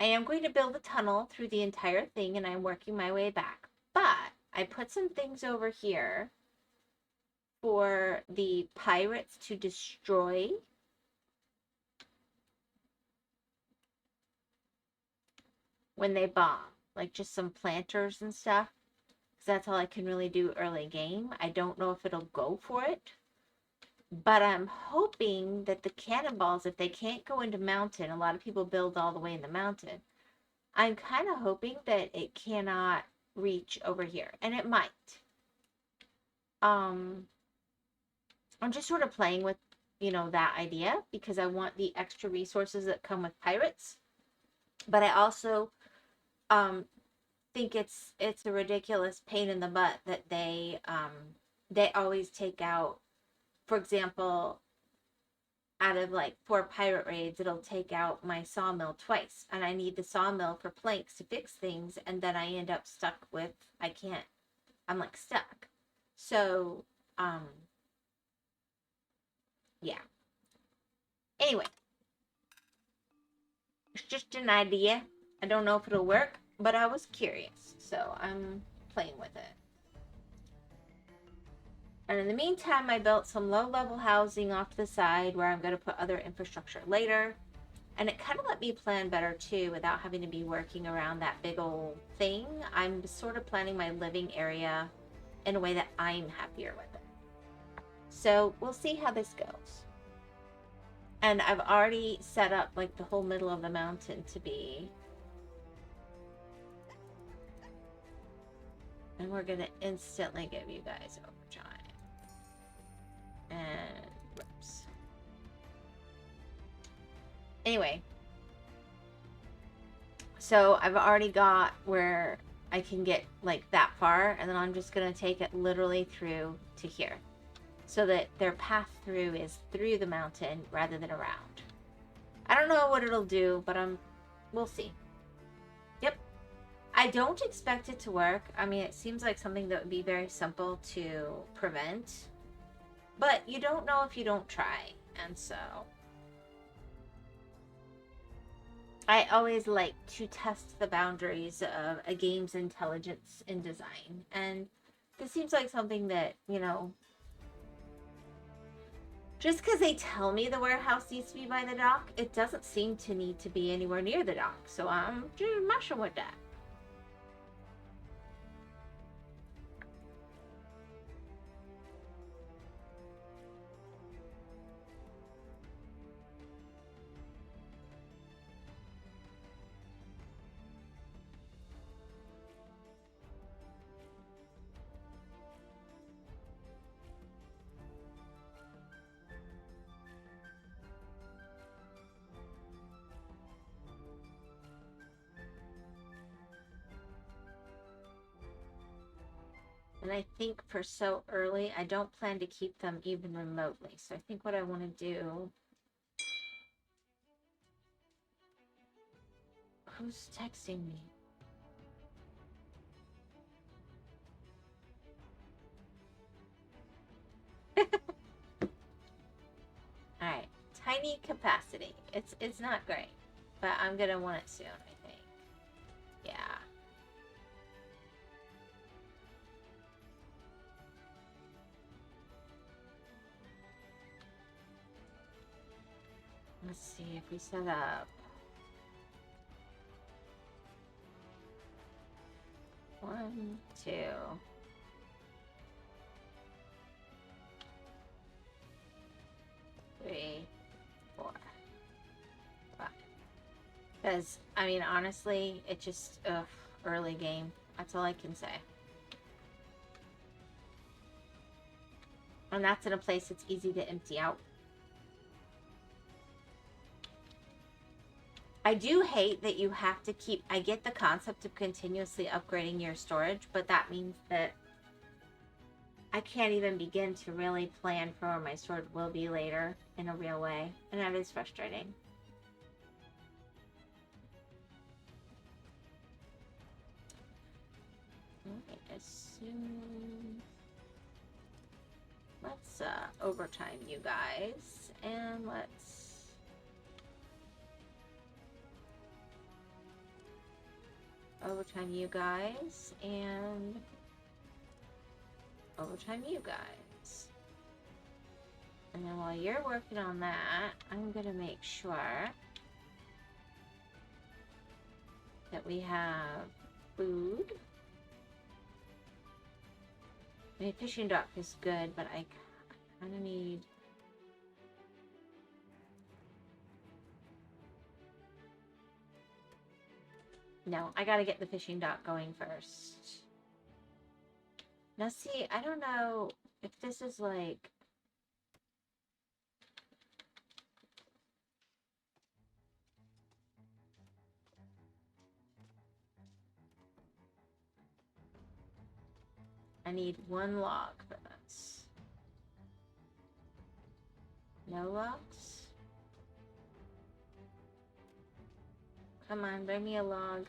I am going to build a tunnel through the entire thing, and I'm working my way back. But I put some things over here for the pirates to destroy. When they bomb, like just some planters and stuff, because that's all I can really do early game. I don't know if it'll go for it, but I'm hoping that the cannonballs, if they can't go into mountain, a lot of people build all the way in the mountain. I'm kind of hoping that it cannot reach over here, and it might. I'm just sort of playing with, that idea because I want the extra resources that come with pirates, but I also think it's a ridiculous pain in the butt that they always take out, for example, out of like 4 pirate raids, it'll take out my sawmill twice, and I need the sawmill for planks to fix things, and then I end up stuck with, I'm like stuck. So yeah, anyway, it's just an idea. I don't know if it'll work, but I was curious, so I'm playing with it. And in the meantime, I built some low-level housing off to the side where I'm going to put other infrastructure later. And it kind of let me plan better too without having to be working around that big old thing. I'm sort of planning my living area in a way that I'm happier with it. So we'll see how this goes. And I've already set up like the whole middle of the mountain to be. And we're going to instantly give you guys overtime. And whoops. Anyway, so I've already got where I can get like that far, and then I'm just gonna take it literally through to here, so that their path through is through the mountain rather than around. I don't know what it'll do, but we'll see. Yep. I don't expect it to work. I mean, it seems like something that would be very simple to prevent. But you don't know if you don't try, and so I always like to test the boundaries of a game's intelligence in design, and this seems like something that, just because they tell me the warehouse needs to be by the dock, it doesn't seem to need to be anywhere near the dock, so I'm just messing with that. And I think for so early, I don't plan to keep them even remotely. So I think what I want to do... Who's texting me? Alright. Tiny capacity. It's not great. But I'm going to want it soon, I think. Yeah. Let's see if we set up 1, 2, 3, 4, 5. Because, I mean, honestly, it just, ugh, early game. That's all I can say. And that's in a place that's easy to empty out. I do hate that you have to keep... I get the concept of continuously upgrading your storage, but that means that I can't even begin to really plan for where my storage will be later in a real way. And that is frustrating. Okay, assume... Let's overtime you guys, and let's overtime you guys, and overtime you guys. And then while you're working on that, I'm gonna make sure that we have food. I mean, fishing dock is good, but I kind of need... No, I gotta get the fishing dock going first. Now, see, I don't know if this is like... I need 1 log for this. No logs? Come on, bring me a log.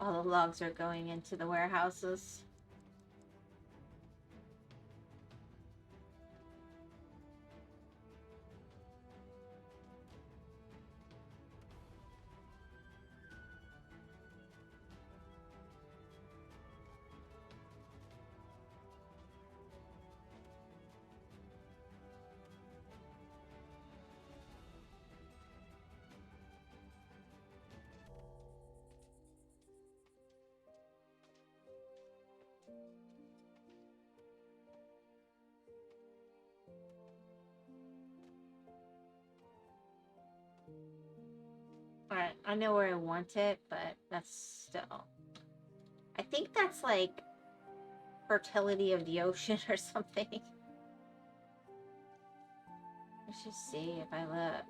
All the logs are going into the warehouses. Alright, I know where I want it, but that's still... I think that's like fertility of the ocean or something. Let's just see if I look.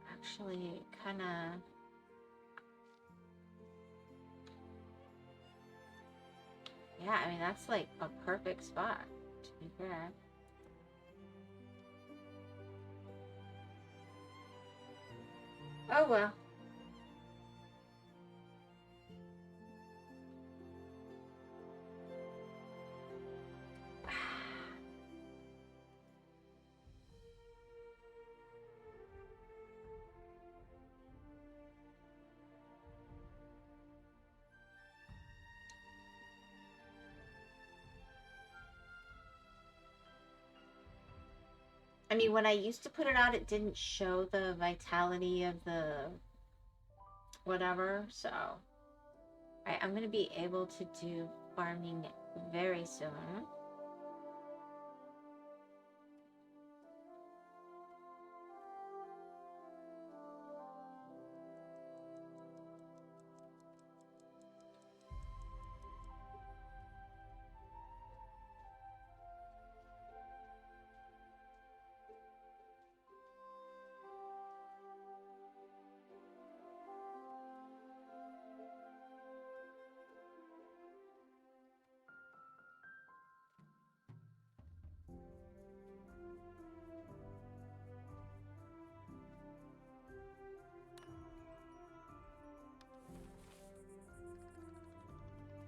Actually, kind of... Yeah, I mean, that's like a perfect spot, to be fair. Oh, well. I mean, when I used to put it out, it didn't show the vitality of the whatever, so... Alright, I'm gonna be able to do farming very soon.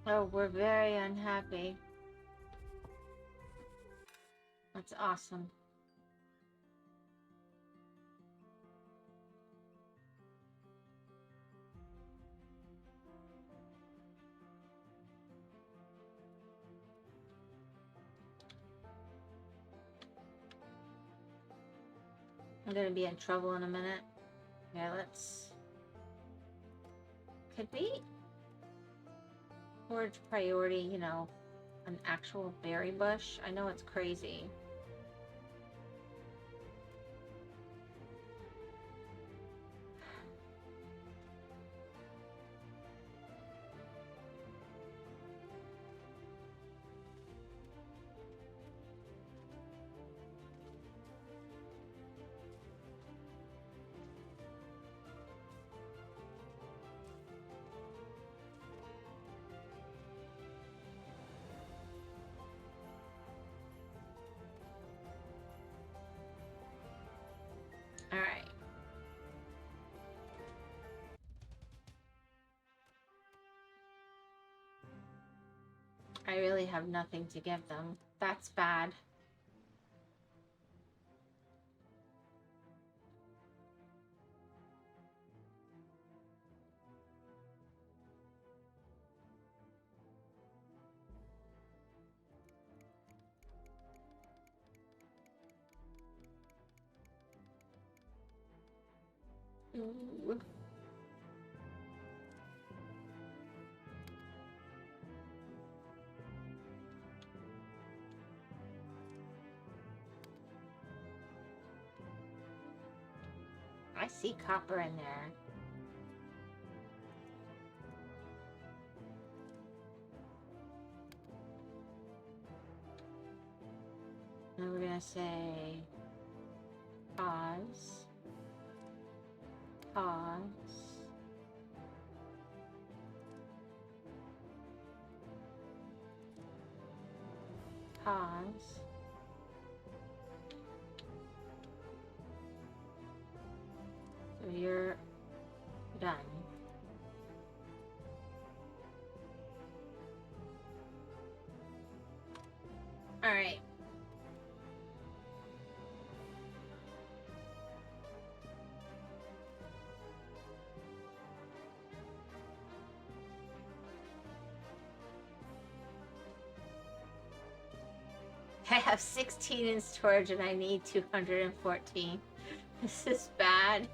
Oh, we're very unhappy. That's awesome. I'm gonna be in trouble in a minute. Okay, let's... Could we forge priority, you know, an actual berry bush? I know it's crazy. All right. I really have nothing to give them. That's bad. Ooh. I see copper in there. And we're gonna say pause, pause, pause. So you're done. All right. I have 16 in storage and I need 214. This is bad.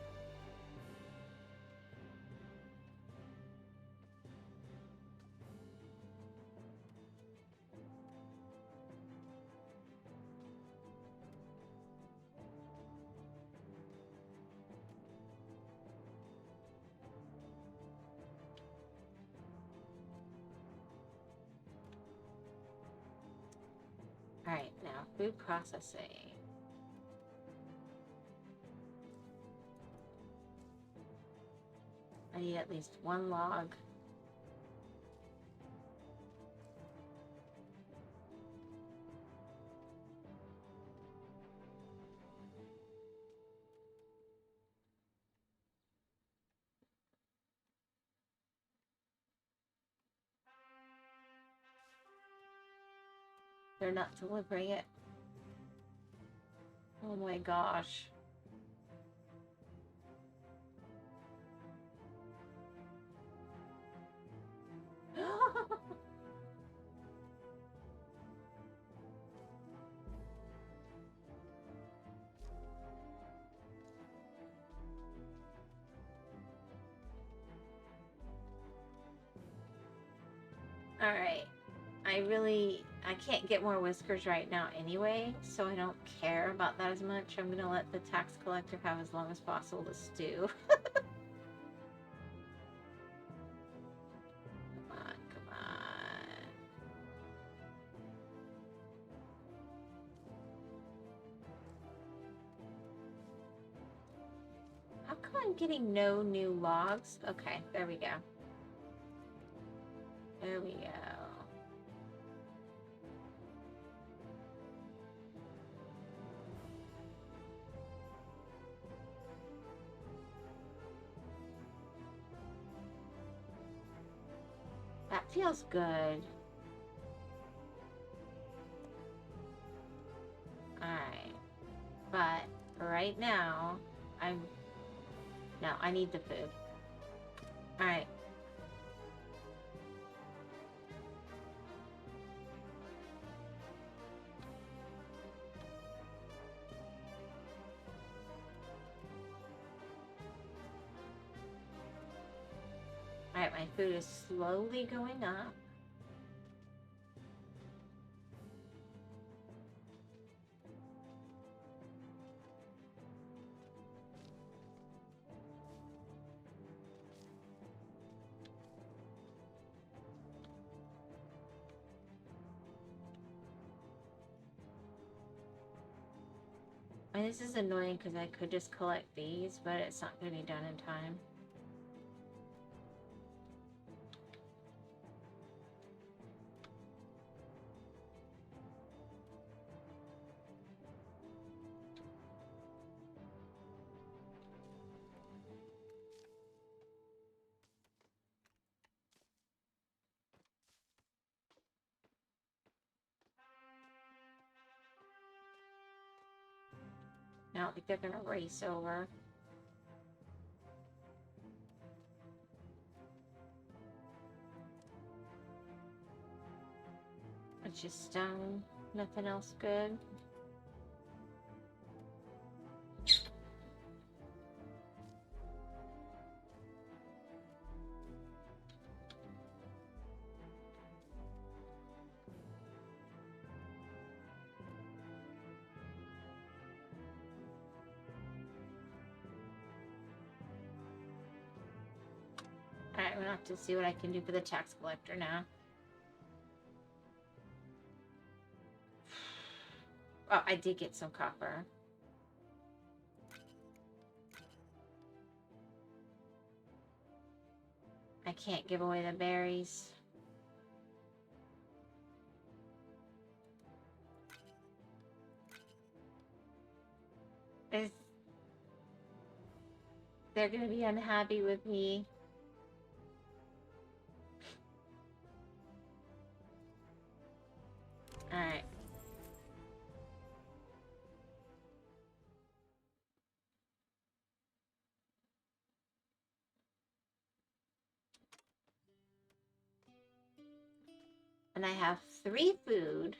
All right, now food processing. I need at least one log. They're not delivering it. Oh my gosh. All right. I can't get more whiskers right now anyway, so I don't care about that as much. I'm gonna let the tax collector have as long as possible to stew. Come on, come on. How come I'm getting no new logs? Okay, there we go. There we go. That feels good. Alright. But right now, no, I need the food. Alright. My food is slowly going up. And this is annoying because I could just collect these, but it's not going to be done in time. I don't think they're going to race over. It's just stone. Nothing else good. Alright, I'm gonna have to see what I can do for the tax collector now. Oh, I did get some copper. I can't give away the berries. They're gonna be unhappy with me. Alright. And I have 3 food.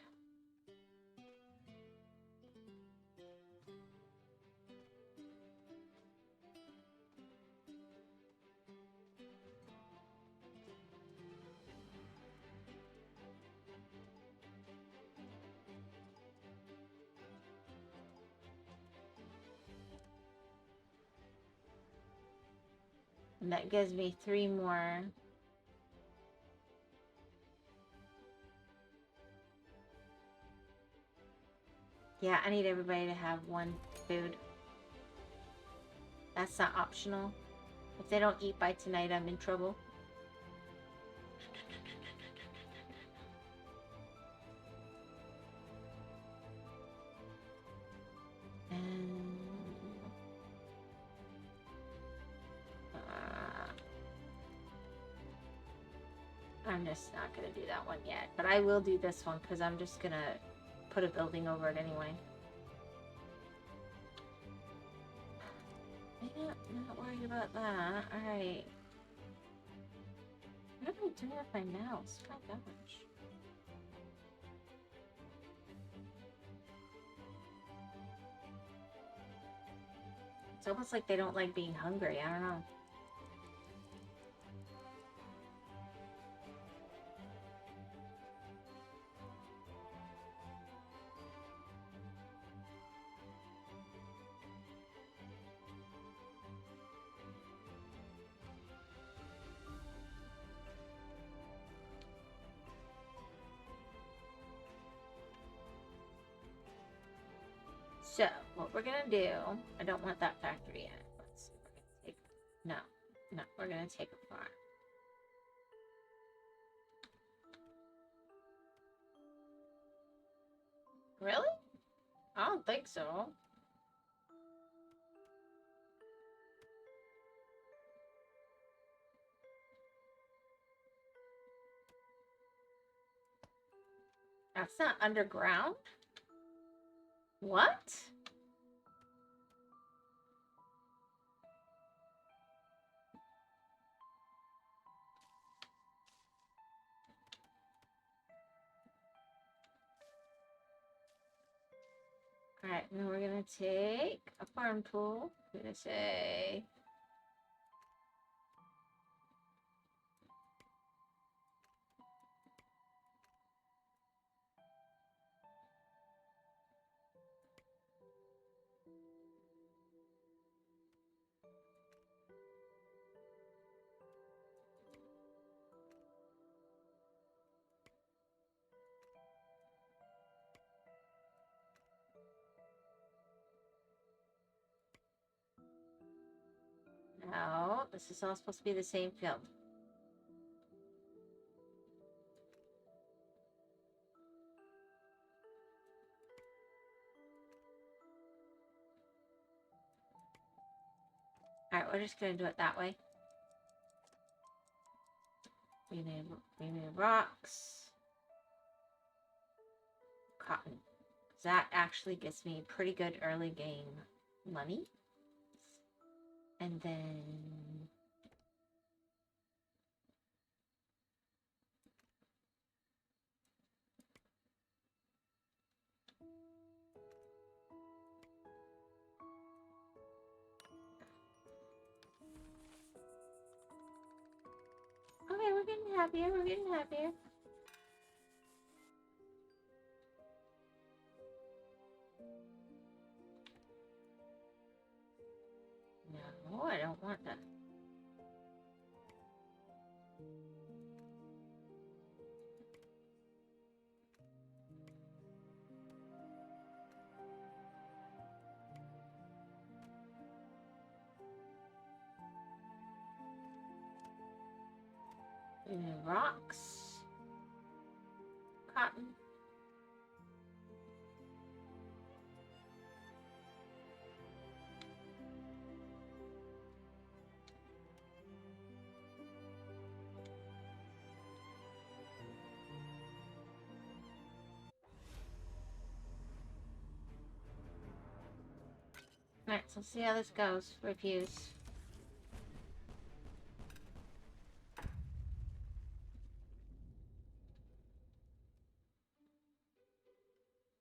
And that gives me 3 more. Yeah, I need everybody to have 1 food. That's not optional. If they don't eat by tonight, I'm in trouble. I'm just not going to do that one yet. But I will do this one because I'm just going to put a building over it anyway. Yeah, not worried about that. Alright. What am I doing with my mouse? My gosh. It's almost like they don't like being hungry. I don't know. So, what we're gonna do, I don't want that factory yet. Let's see, we're gonna take, no, we're gonna take a farm. Really? I don't think so. That's not underground? What? Alright, now we're gonna take a farm tool. I'm gonna say this is all supposed to be the same field. Alright, we're just gonna do it that way. We need rocks. Cotton. That actually gets me pretty good early game money. And then okay, we're getting happier, we're getting happier. No, I don't want that. We need rocks. Cotton. Alright, so let's see how this goes. Refuse.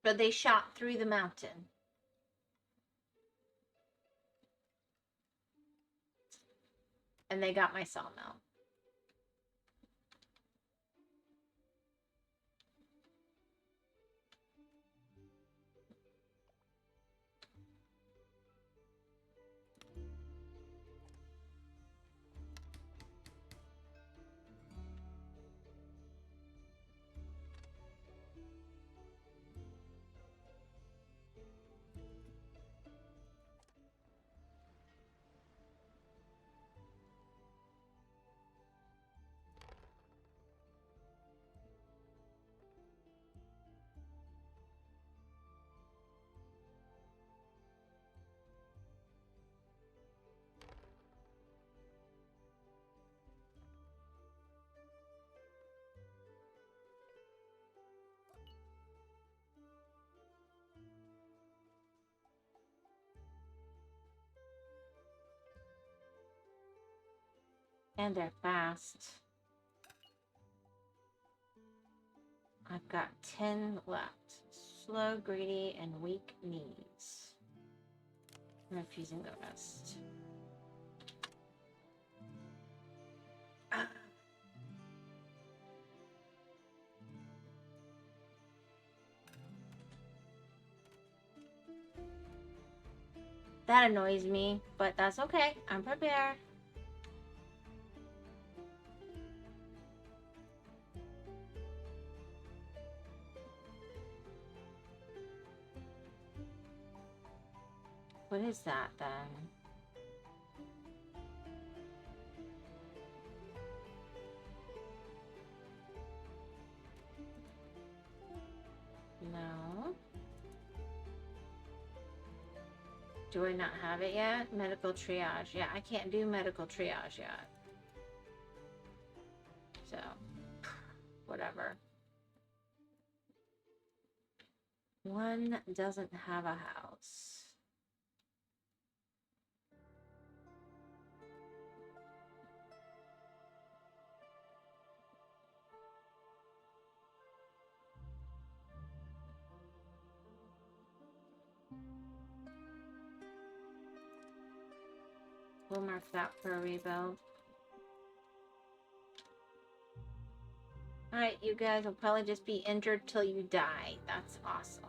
But they shot through the mountain. And they got my sawmill. And they're fast. I've got 10 left. Slow, greedy, and weak knees. I'm refusing the rest. That annoys me, but that's okay. I'm prepared. What is that then? No. Do I not have it yet? Medical triage. Yeah, I can't do medical triage yet. So, whatever. One doesn't have a house. We'll mark that for a rebuild. Alright, you guys will probably just be injured till you die. That's awesome.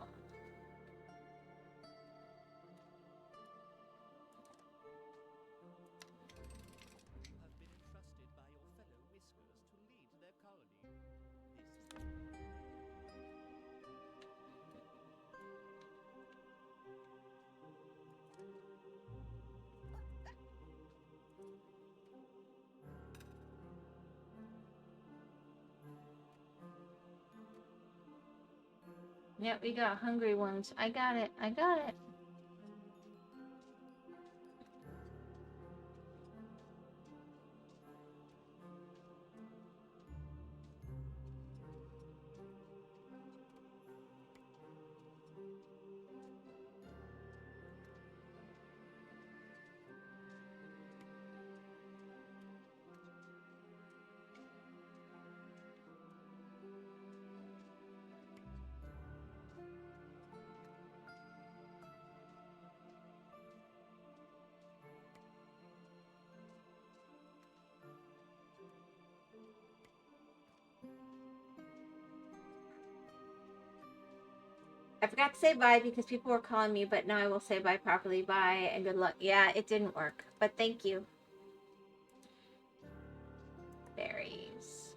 Yep, we got hungry ones. I got it. I got it. I forgot to say bye because people were calling me, but now I will say bye properly. Bye and good luck. Yeah, it didn't work, but thank you. Berries.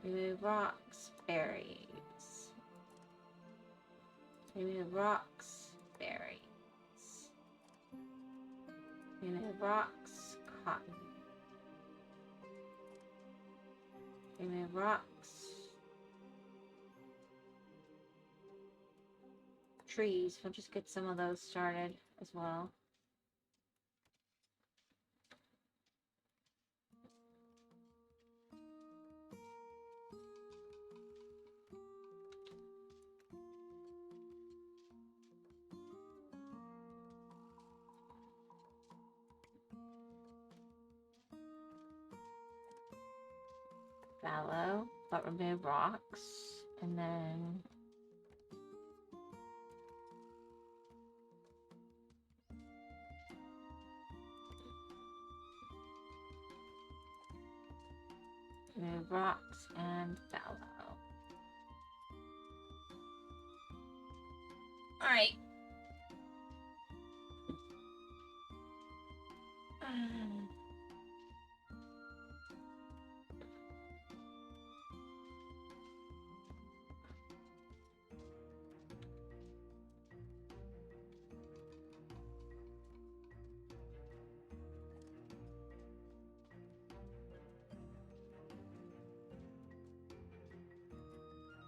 Remove rocks. Berries. Remove rocks. Berries. Remove rocks. Cotton. Remove rocks. Trees. We'll just get some of those started as well. Fallow, but remove rocks, and then remove rocks and fallow. All right.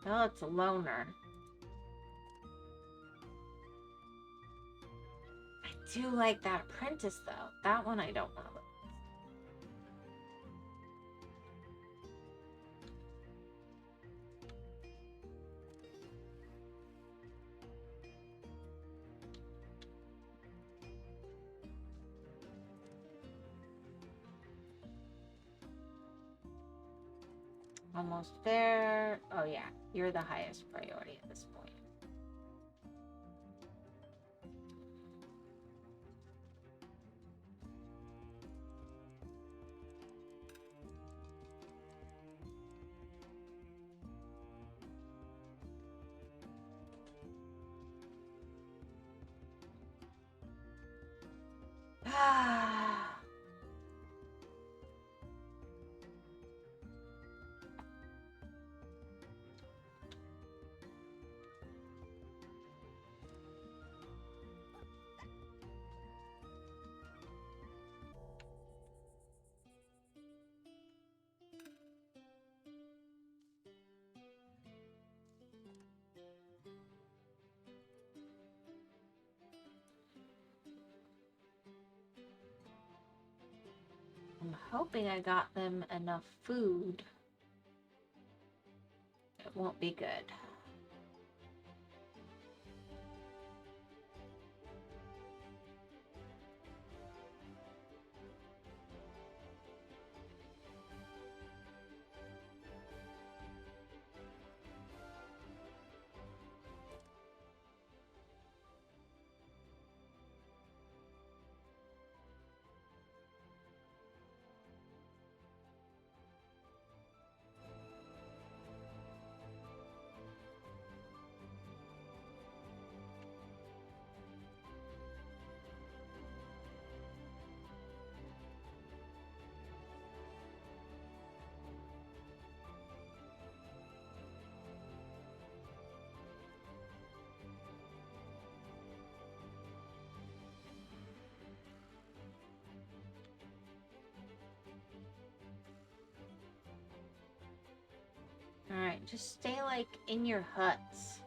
Oh, it's a loner. I do like that apprentice, though. That one I don't want to look. Almost there. Oh, yeah. You're the highest priority at this point. I'm hoping I got them enough food. It won't be good. Just stay, like, in your huts.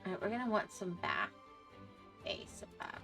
Alright, we're gonna want some back base of that.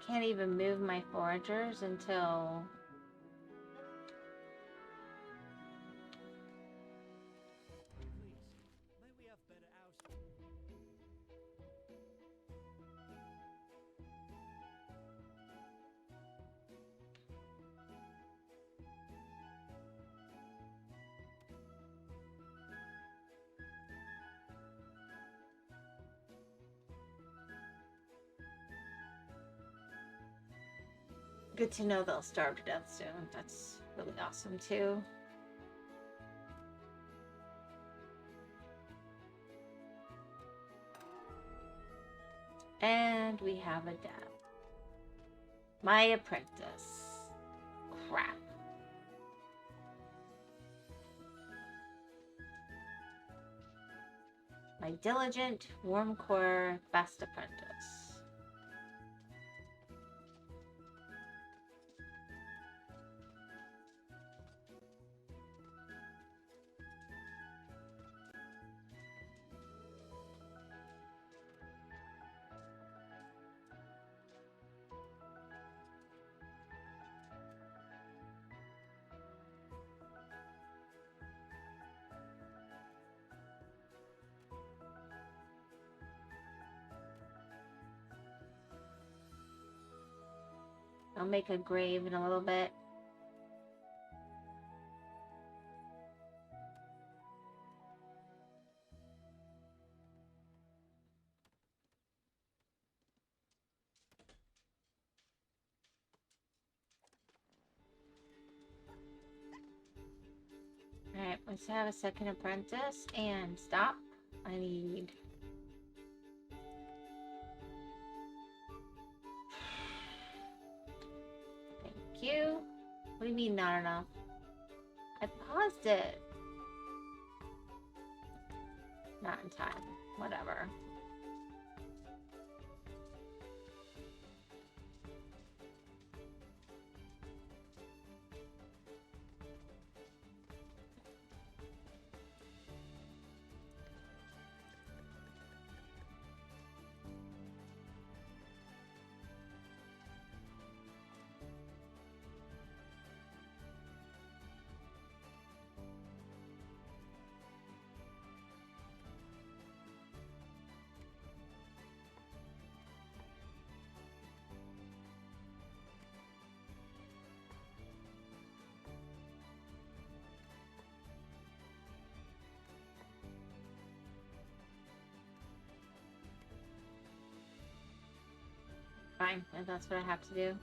Can't even move my foragers until... Good to know they'll starve to death soon. That's really awesome too. And we have a death. My apprentice. Crap. My diligent, warm core, fast apprentice. I'll make a grave in a little bit. Alright, let's have a second apprentice and stop. I need... Thank you. What do you mean not enough? I paused it. Not in time. Whatever. Fine, if that's what I have to do.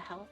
Help.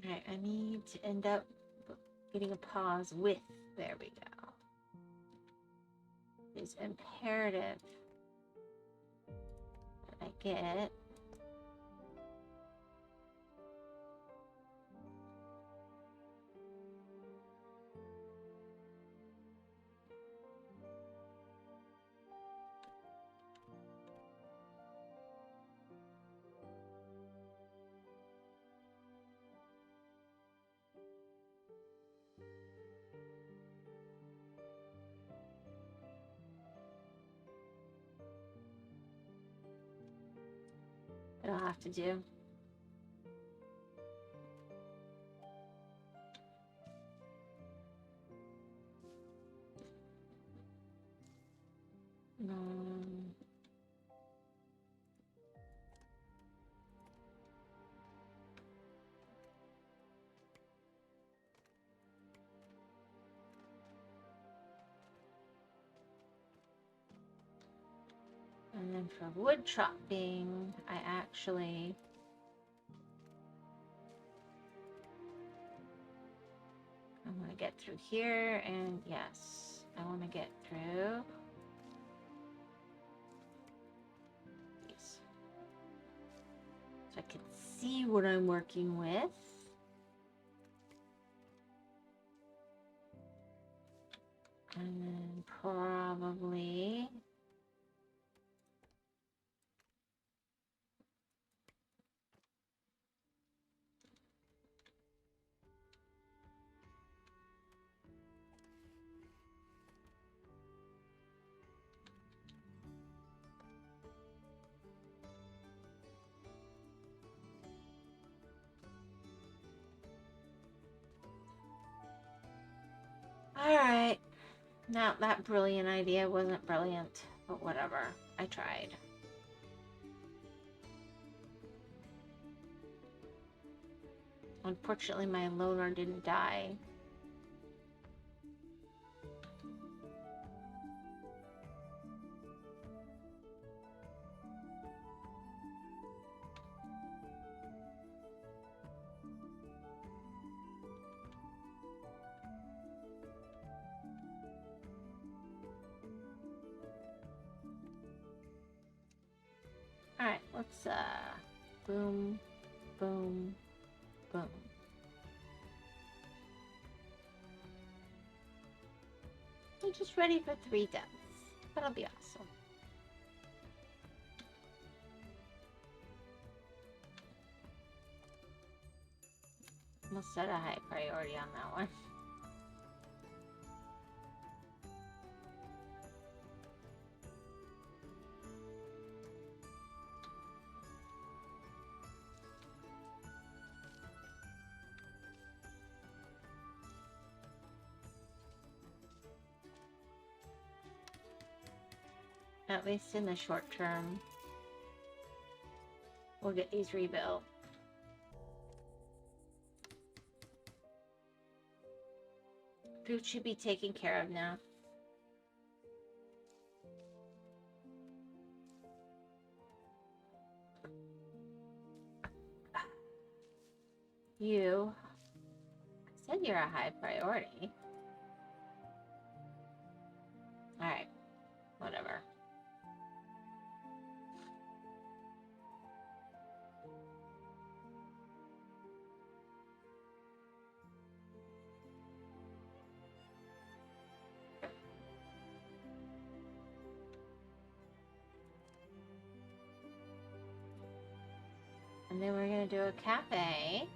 Alright, I need to end up getting a pause with. There we go. It's imperative that I get what I'll have to do. And then for wood chopping, I actually want to get through here, and yes, I want to get through these so I can see what I'm working with. And then probably alright. Now, that brilliant idea wasn't brilliant, but whatever. I tried. Unfortunately, my loner didn't die. Alright, let's, boom, boom, boom. I'm just ready for 3 deaths. That'll be awesome. Almost set a high priority on that one. At least in the short term, we'll get these rebuilt. Food should be taken care of now. You said you're a high priority. Alright, whatever. And then we're gonna do a cafe.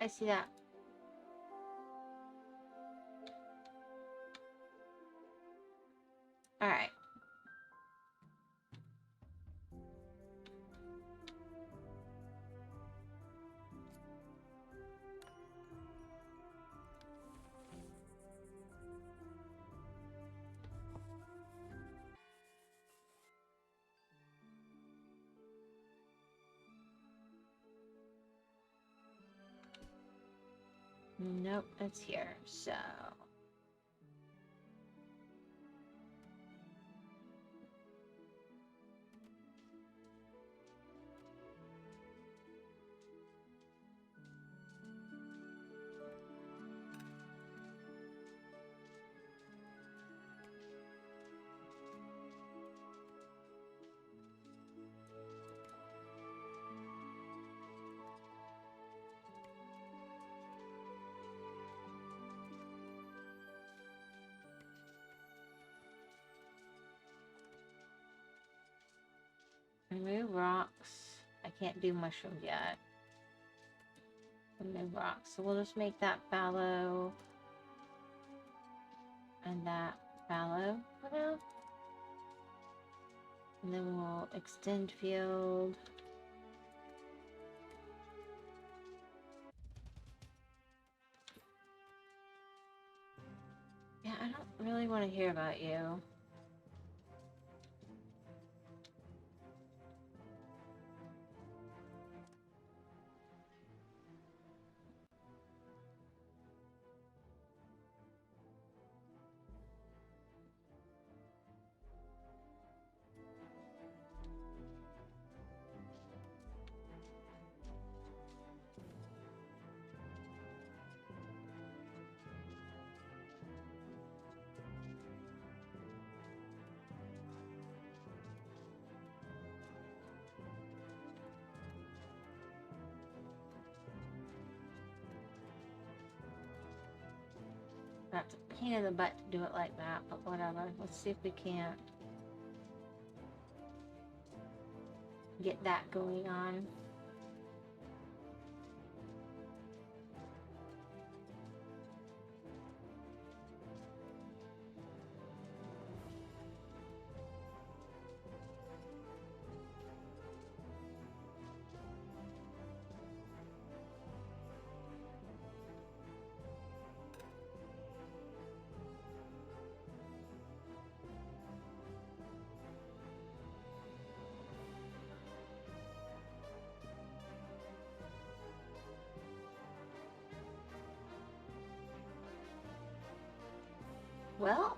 I see that. Alright. Nope, it's here, so... Remove rocks. I can't do mushrooms yet. Remove rocks. So we'll just make that fallow. And that fallow for now. And then we'll extend field. Yeah, I don't really want to hear about you. That's a pain in the butt to do it like that, but whatever. Let's see if we can't get that going on. Well,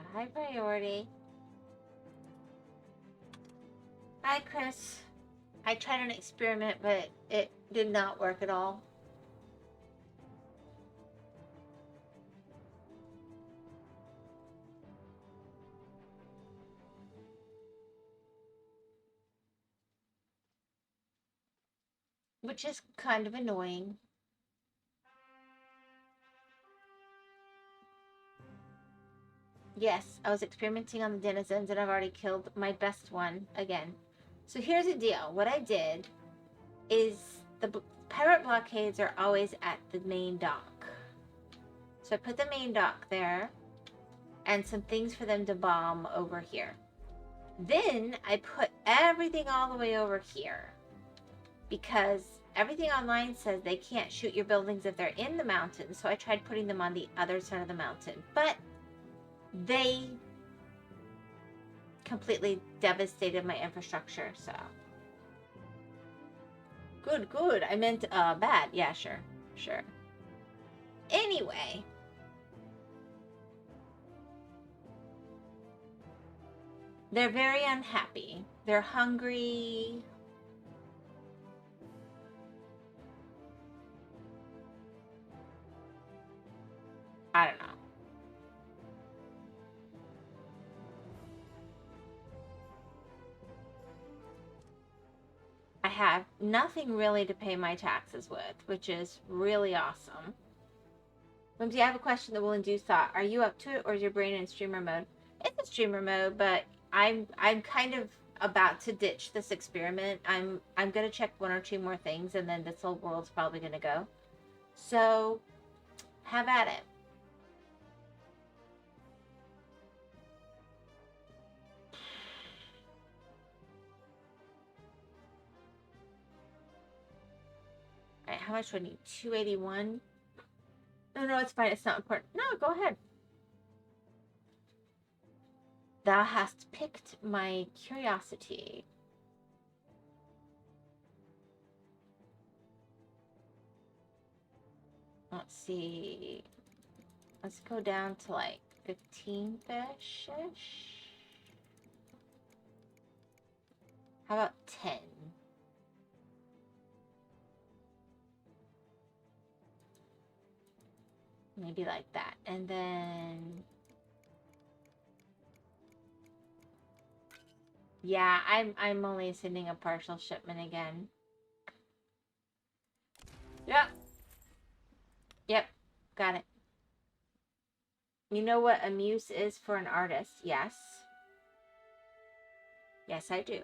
a high priority. Hi, Chris. I tried an experiment, but it did not work at all. Which is kind of annoying. Yes, I was experimenting on the denizens and I've already killed my best one again. So here's the deal. What I did is the pirate blockades are always at the main dock. So I put the main dock there and some things for them to bomb over here. Then I put everything all the way over here because everything online says they can't shoot your buildings if they're in the mountain. So I tried putting them on the other side of the mountain, but they completely devastated my infrastructure. So good. I meant bad. Yeah, sure. Anyway, they're very unhappy. They're hungry. have nothing really to pay my taxes with, which is really awesome. Whimsy, I have a question that will induce thought. Are you up to it, or is your brain in streamer mode? It's in streamer mode, but I'm kind of about to ditch this experiment. I'm gonna check one or two more things, and then this whole world's probably gonna go. So, have at it. All right, how much do I need? 281. No, it's fine. It's not important. No, go ahead. Thou hast picked my curiosity. Let's see. Let's go down to like 15 fish-ish. How about 10? Maybe like that. And then... yeah, I'm only sending a partial shipment again. Yep. Got it. You know what a muse is for an artist? Yes. Yes, I do.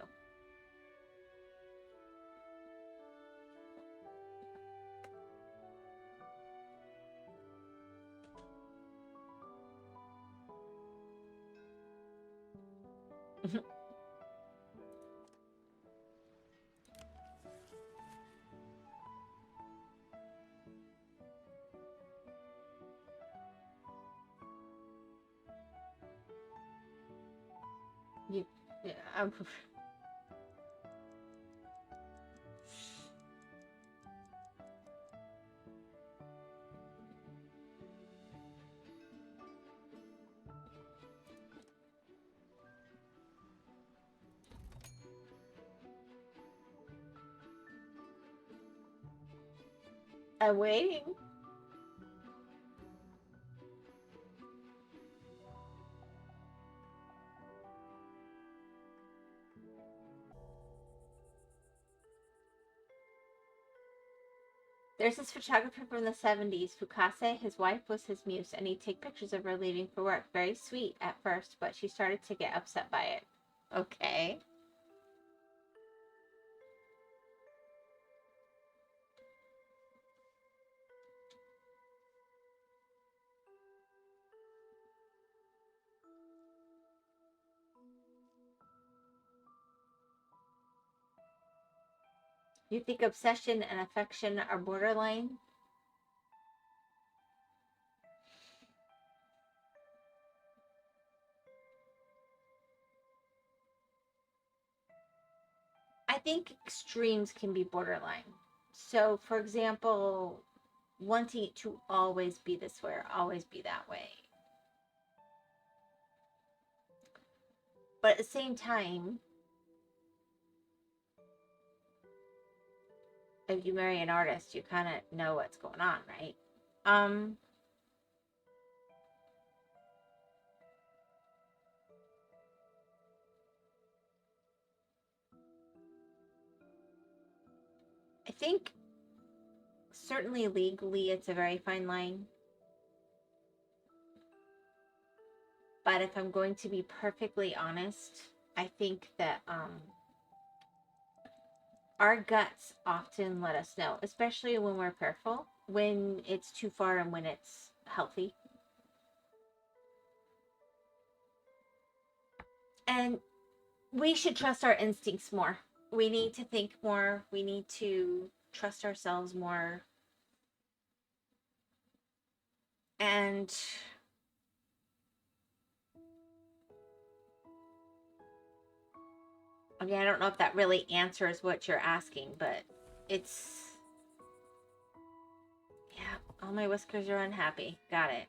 Yeah, I'm waiting. There's this photographer from the 70s, Fukase. His wife was his muse, and he'd take pictures of her leaving for work. Very sweet at first, but she started to get upset by it. Okay. You think obsession and affection are borderline? I think extremes can be borderline. So, for example, wanting it to always be this way or always be that way. But at the same time, if you marry an artist, you kind of know what's going on, right? I think certainly legally it's a very fine line. But if I'm going to be perfectly honest, I think that our guts often let us know, especially when we're careful, when it's too far and when it's healthy. And we should trust our instincts more. We need to think more. We need to trust ourselves more. And I mean, I don't know if that really answers what you're asking, but it's... yeah, all my whiskers are unhappy. Got it.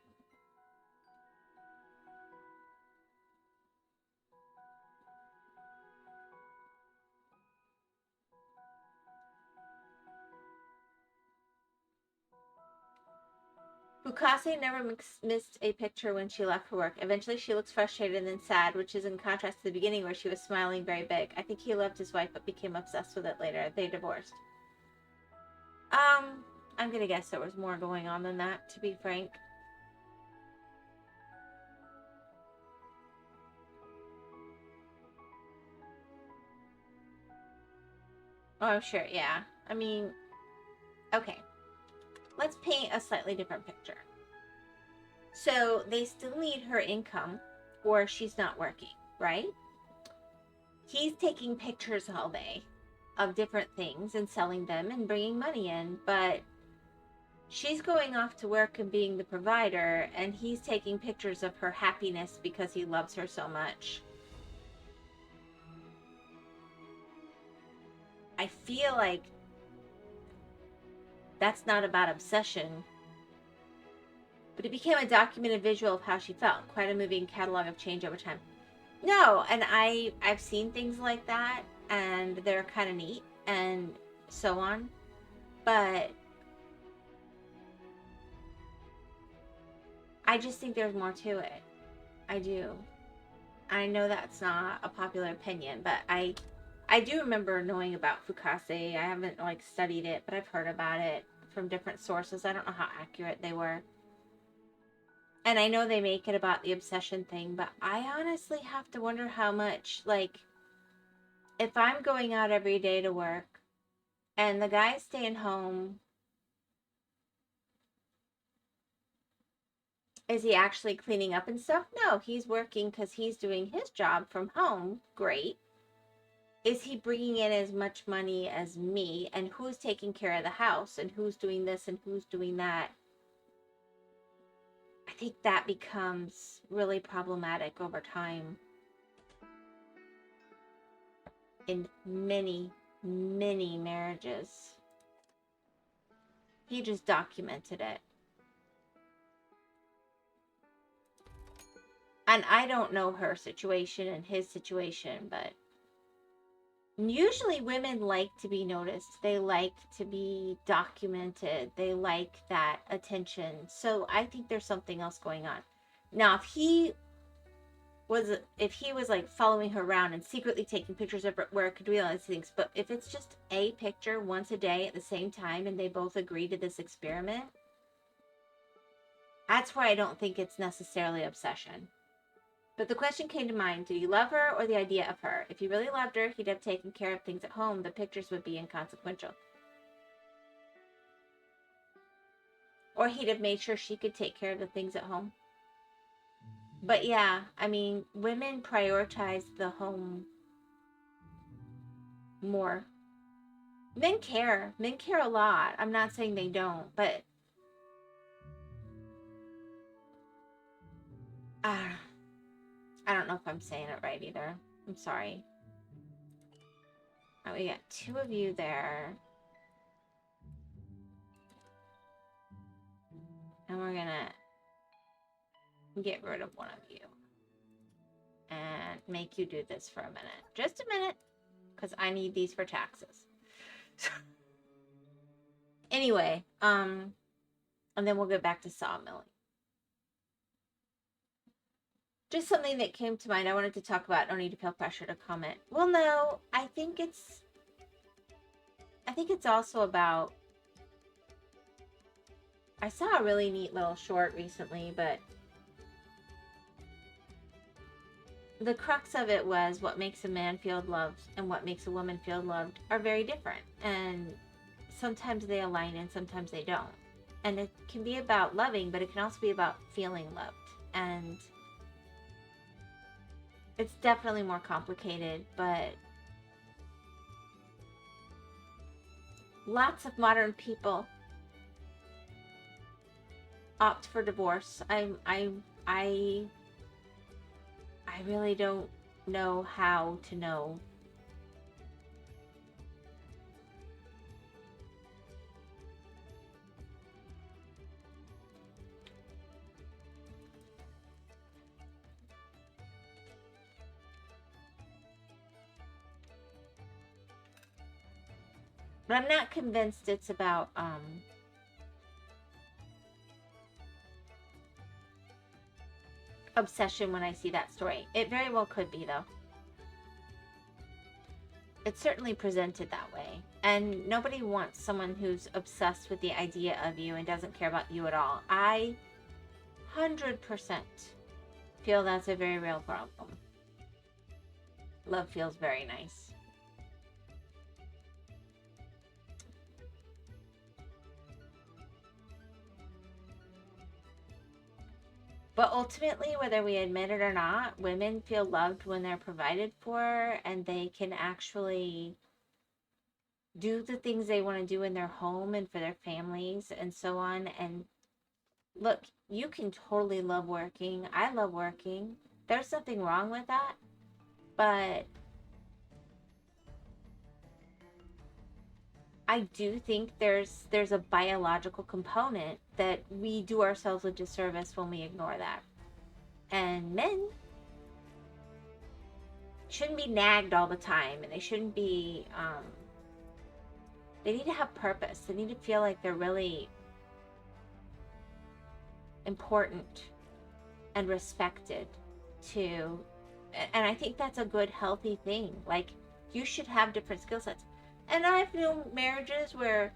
Fukase never missed a picture when she left for work. Eventually, she looks frustrated and then sad, which is in contrast to the beginning where she was smiling very big. I think he loved his wife but became obsessed with it later. They divorced. I'm gonna guess there was more going on than that, to be frank. Oh, I'm sure, yeah. I mean, okay. Let's paint a slightly different picture. So, they still need her income, or she's not working, right? He's taking pictures all day of different things and selling them and bringing money in, but she's going off to work and being the provider, and he's taking pictures of her happiness because he loves her so much. I feel like that's not about obsession, but it became a documented visual of how she felt. Quite a moving catalog of change over time. No, and I've seen things like that, and they're kind of neat, and so on. But I just think there's more to it. I do. I know that's not a popular opinion, but I do remember knowing about Fukase. I haven't like studied it, but I've heard about it from different sources. I don't know how accurate they were. And I know they make it about the obsession thing, but I honestly have to wonder how much, like, if I'm going out every day to work and the guy's staying home, is he actually cleaning up and stuff? No, he's working because he's doing his job from home. Great. Is he bringing in as much money as me? And who's taking care of the house? And who's doing this and who's doing that? I think that becomes really problematic over time. In many, many marriages. He just documented it. And I don't know her situation and his situation, but usually women like to be noticed. They like to be documented. They like that attention. So I think there's something else going on. Now, if he was like following her around and secretly taking pictures of her where it could do all these things, but if it's just a picture once a day at the same time and they both agree to this experiment, that's why I don't think it's necessarily obsession. But the question came to mind, did he love her or the idea of her? If he really loved her, he'd have taken care of things at home. The pictures would be inconsequential. Or he'd have made sure she could take care of the things at home. But yeah, I mean, women prioritize the home more. Men care. Men care a lot. I'm not saying they don't, but I don't know if I'm saying it right either. I'm sorry. Oh, we got two of you there. And we're gonna get rid of one of you. And make you do this for a minute. Just a minute. Because I need these for taxes. Anyway, and then we'll get back to sawmilling. Just something that came to mind I wanted to talk about. Don't need to feel pressure to comment. Well, no, I think it's also about, I saw a really neat little short recently, but the crux of it was what makes a man feel loved and what makes a woman feel loved are very different. And sometimes they align and sometimes they don't. And it can be about loving, but it can also be about feeling loved. And it's definitely more complicated, but lots of modern people opt for divorce. I really don't know how to know. But I'm not convinced it's about obsession when I see that story. It very well could be, though. It's certainly presented that way. And nobody wants someone who's obsessed with the idea of you and doesn't care about you at all. I 100% feel that's a very real problem. Love feels very nice. But ultimately, whether we admit it or not, women feel loved when they're provided for and they can actually do the things they want to do in their home and for their families and so on. And look, you can totally love working. I love working. There's nothing wrong with that. But I do think there's a biological component that we do ourselves a disservice when we ignore that. And men shouldn't be nagged all the time, and they shouldn't be, they need to have purpose. They need to feel like they're really important and respected too. And I think that's a good, healthy thing. Like, you should have different skill sets. And I've known marriages where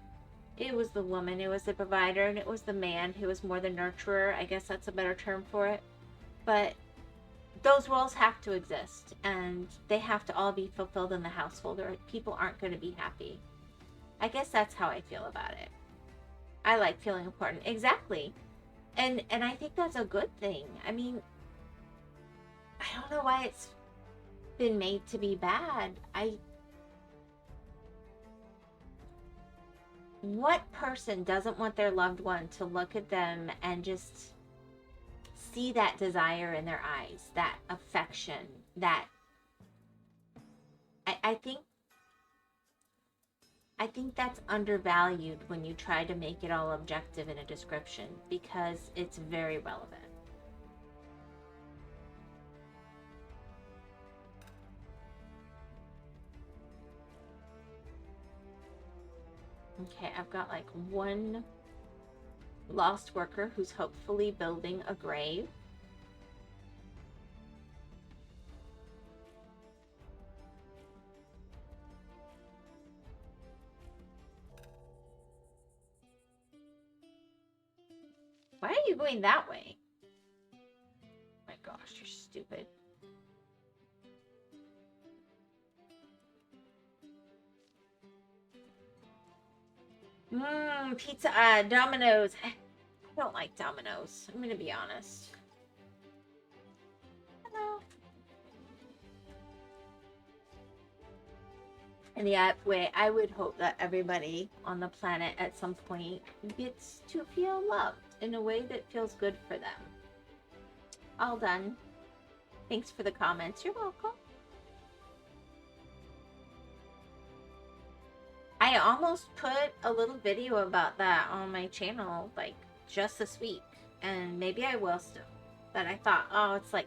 it was the woman who was the provider and it was the man who was more the nurturer. I guess that's a better term for it. But those roles have to exist and they have to all be fulfilled in the household or people aren't going to be happy. I guess that's how I feel about it. I like feeling important. Exactly. And I think that's a good thing. I mean, I don't know why it's been made to be bad. What person doesn't want their loved one to look at them and just see that desire in their eyes, that affection, that I think that's undervalued when you try to make it all objective in a description because it's very relevant. Okay, I've got like one lost worker who's hopefully building a grave. Why are you going that way? Oh my gosh, you're stupid. Pizza, Domino's. I don't like Domino's. I'm gonna be honest. Hello. And yeah, I would hope that everybody on the planet at some point gets to feel loved in a way that feels good for them. All done. Thanks for the comments. You're welcome. I almost put a little video about that on my channel, like, just this week. And maybe I will still. But I thought, oh, it's like,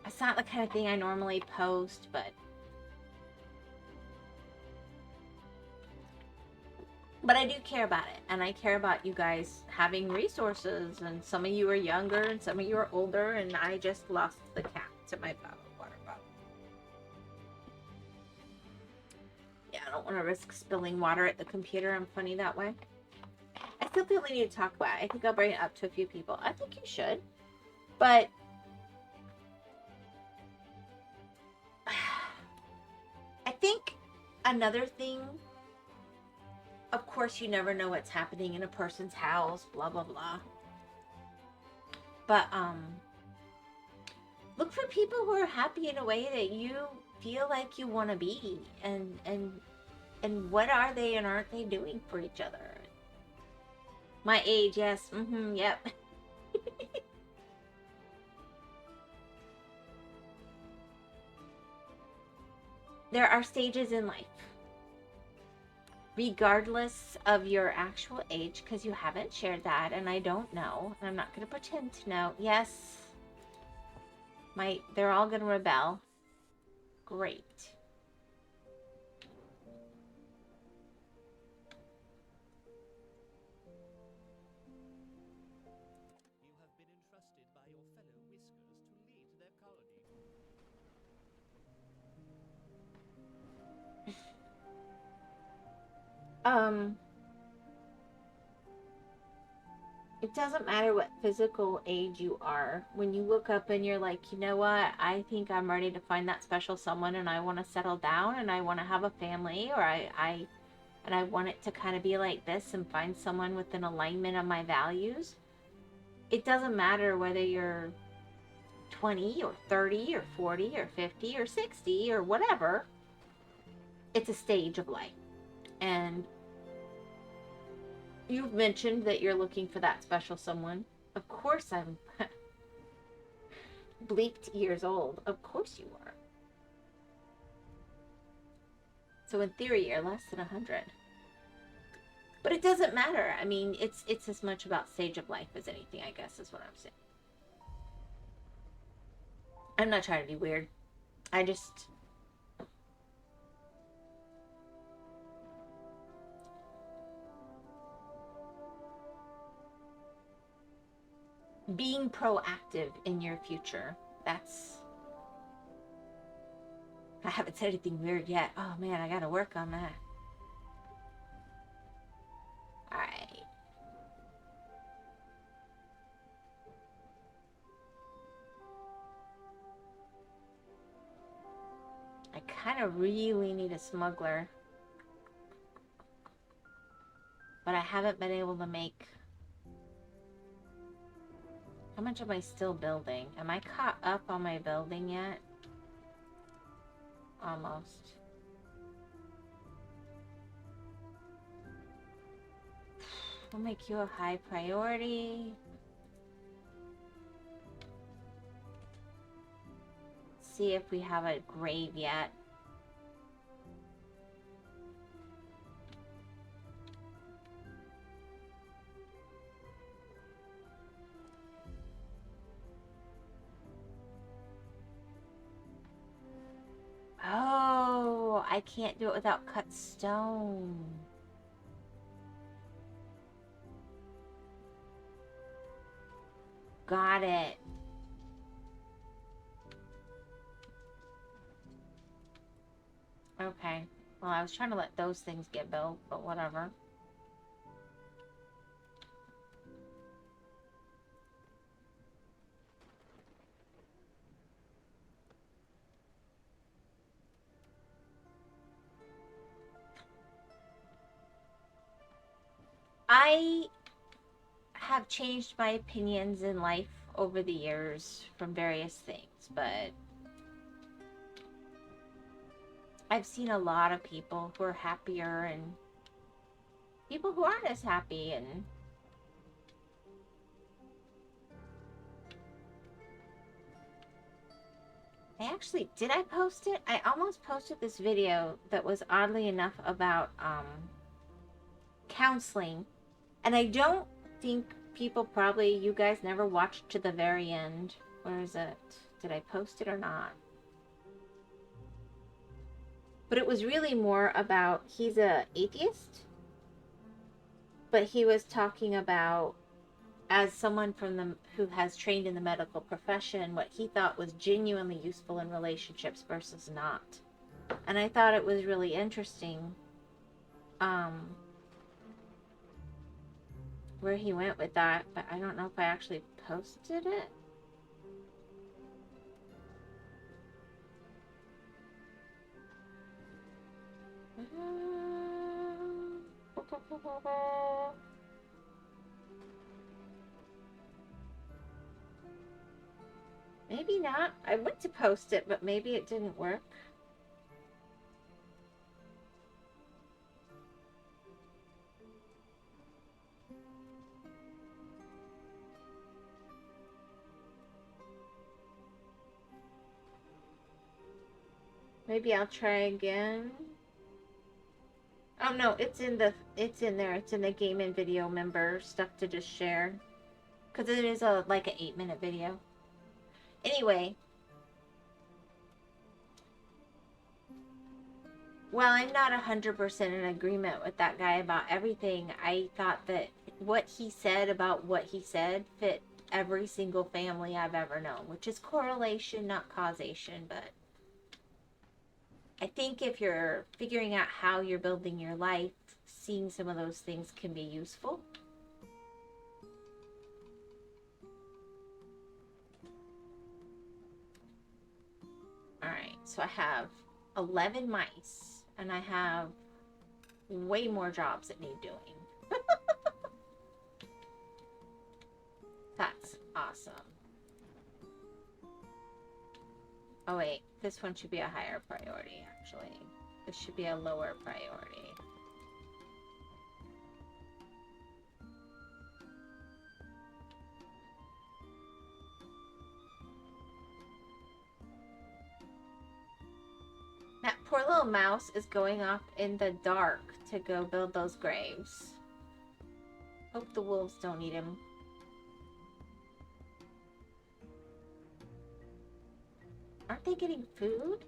it's not the kind of thing I normally post, but I do care about it. And I care about you guys having resources. And some of you are younger and some of you are older. And I just lost the cap to my water bottle. Yeah, I don't want to risk spilling water at the computer. I'm funny that way. I still feel we need to talk about it. I think I'll bring it up to a few people. I think you should. But I think another thing, of course, you never know what's happening in a person's house, blah, blah, blah. But look for people who are happy in a way that you feel like you want to be. And what are they and aren't they doing for each other? My age, yes. Yep. There are stages in life. Regardless of your actual age, because you haven't shared that, and I don't know, and I'm not going to pretend to know. Yes. They're all going to rebel. Great. You have been entrusted by your It doesn't matter what physical age you are. When you look up and you're like, you know what, I think I'm ready to find that special someone and I want to settle down and I want to have a family, or I want it to kind of be like this and find someone with an alignment of my values. It doesn't matter whether you're 20 or 30 or 40 or 50 or 60 or whatever. It's a stage of life. And you've mentioned that you're looking for that special someone. Of course I'm bleeped years old. Of course you are. So in theory, you're less than 100. But it doesn't matter. I mean, it's as much about stage of life as anything, I guess, is what I'm saying. I'm not trying to be weird. I just... being proactive in your future. That's... I haven't said anything weird yet. Oh man, I gotta work on that. Alright. I kind of really need a smuggler. But I haven't been able to make... How much am I still building? Am I caught up on my building yet? Almost. We'll make you a high priority. See if we have a grave yet. Oh, I can't do it without cut stone. Got it. Okay. Well, I was trying to let those things get built, but whatever. I have changed my opinions in life over the years from various things, but I've seen a lot of people who are happier and people who aren't as happy, and did I post it? I almost posted this video that was oddly enough about counseling, and I don't think people probably, you guys never watched to the very end. Where is it? Did I post it or not? But it was really more about, he's a atheist, but he was talking about, as someone who has trained in the medical profession, what he thought was genuinely useful in relationships versus not. And I thought it was really interesting where he went with that, but I don't know if I actually posted it. Maybe not. I went to post it, but maybe it didn't work. Maybe I'll try again. Oh no, it's in there. It's in the game and video member stuff to just share. Because it is like an 8-minute video. Anyway. While I'm not 100% in agreement with that guy about everything, I thought that what he said about what he said fit every single family I've ever known, which is correlation, not causation. But I think if you're figuring out how you're building your life, seeing some of those things can be useful. Alright, so I have 11 mice, and I have way more jobs that need doing. That's awesome. Oh wait, this one should be a higher priority, actually. This should be a lower priority. That poor little mouse is going off in the dark to go build those graves. Hope the wolves don't eat him. Aren't they getting food?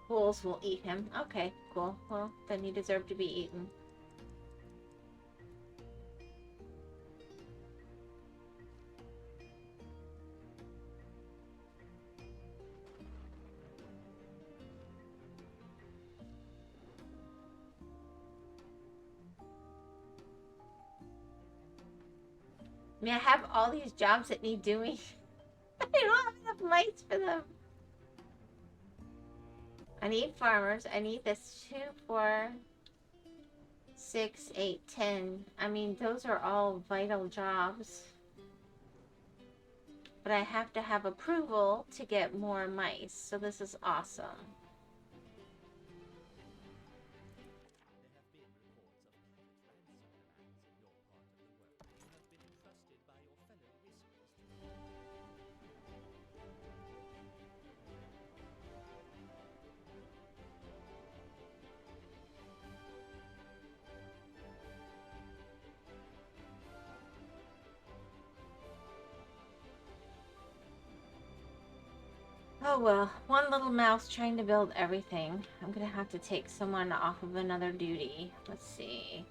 Wolves will eat him. Okay, cool. Well, then he deserved to be eaten. I mean, I have all these jobs that need doing. I don't have enough mice for them. I need farmers. I need this 2, 4, 6, 8, 10. I mean, those are all vital jobs. But I have to have approval to get more mice. So this is awesome. Oh well, one little mouse trying to build everything. I'm gonna have to take someone off of another duty. Let's see.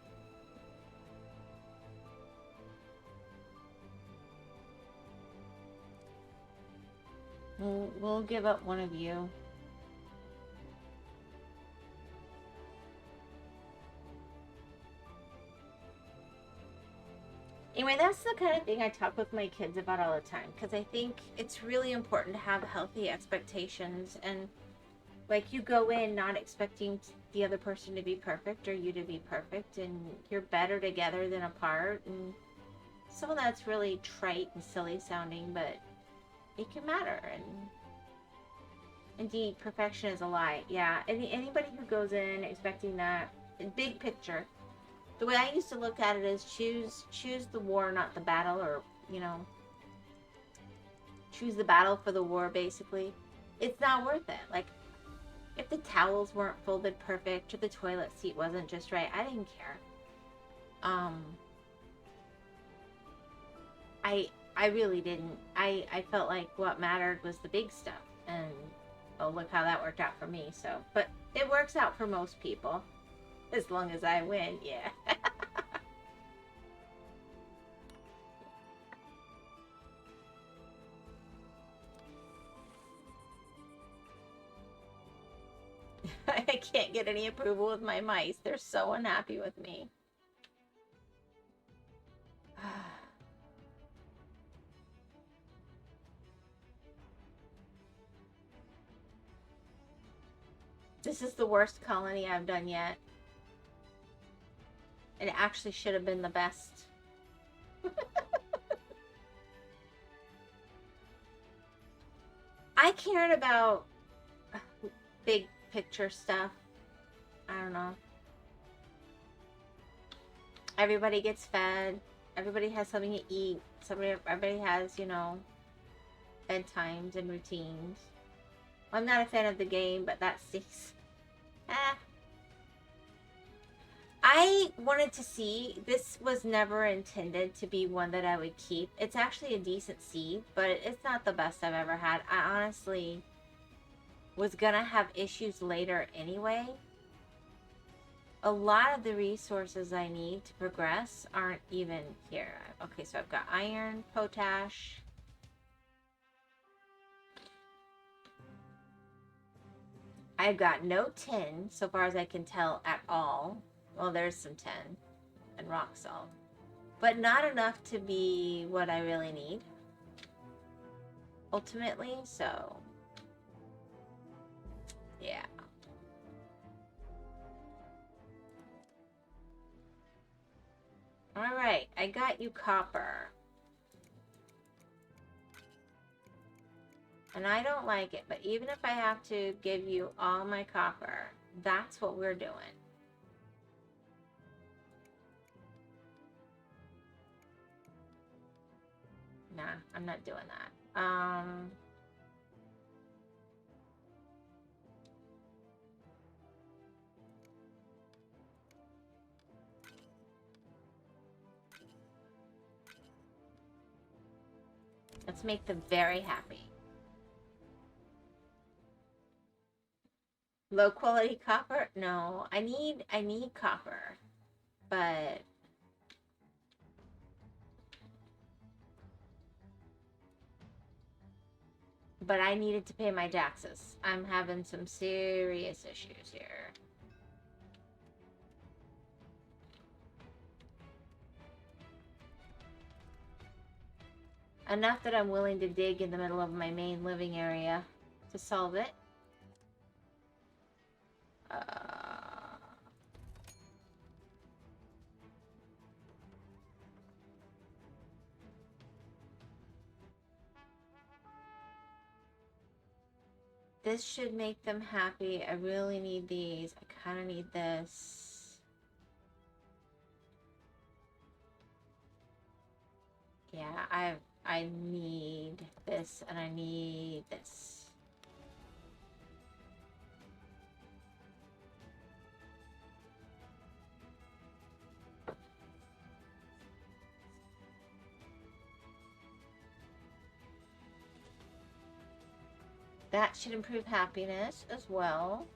We'll give up one of you. Anyway, that's the kind of thing I talk with my kids about all the time, because I think it's really important to have healthy expectations, and like you go in not expecting the other person to be perfect or you to be perfect, and you're better together than apart. And some of that's really trite and silly sounding, but it can matter. And indeed, perfection is a lie. Yeah, anybody who goes in expecting that, big picture, the way I used to look at it is choose the war, not the battle, or, you know, choose the battle for the war, basically. It's not worth it. Like, if the towels weren't folded perfect or the toilet seat wasn't just right, I didn't care. I really didn't. I felt like what mattered was the big stuff, and oh, look how that worked out for me. So, but it works out for most people. As long as I win, yeah. I can't get any approval with my mice. They're so unhappy with me. This is the worst colony I've done yet. It actually should have been the best. I cared about big picture stuff. I don't know. Everybody gets fed. Everybody has something to eat. Everybody has, you know, bedtimes and routines. Well, I'm not a fan of the game, but that stinks. I wanted to see, this was never intended to be one that I would keep. It's actually a decent seed, but it's not the best I've ever had. I honestly was gonna have issues later anyway, a lot of the resources I need to progress aren't even here. Okay, so I've got iron, potash. I've got no tin, so far as I can tell at all. Well, there's some tin and rock salt, but not enough to be what I really need, ultimately, so, yeah. Alright, I got you copper. And I don't like it, but even if I have to give you all my copper, that's what we're doing. Nah, I'm not doing that. Let's make them very happy. Low quality copper? No, I need copper, but I needed to pay my taxes. I'm having some serious issues here. Enough that I'm willing to dig in the middle of my main living area to solve it. This should make them happy. I really need these. I kind of need this. Yeah, I need this and I need this. That should improve happiness as well.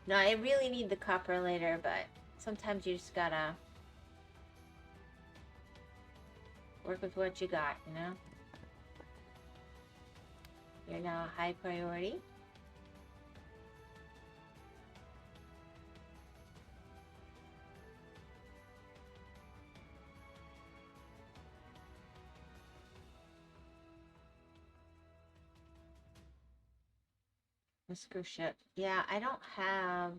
No, I really need the copper later, but sometimes you just gotta work with what you got, you know? You're now a high priority. Whisker ship. Yeah, I don't have...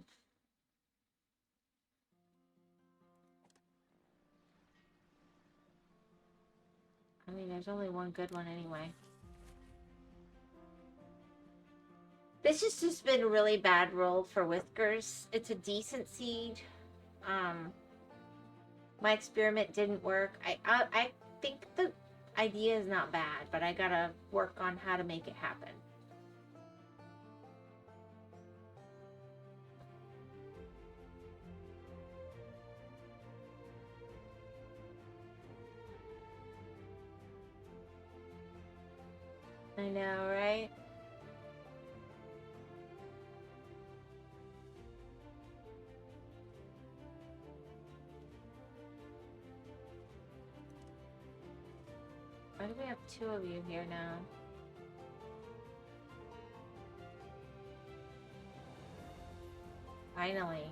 I mean, there's only one good one anyway. This has just been a really bad roll for Whiskers. It's a decent seed. My experiment didn't work. I think the idea is not bad, but I gotta work on how to make it happen. I know, right? Why do we have two of you here now? Finally.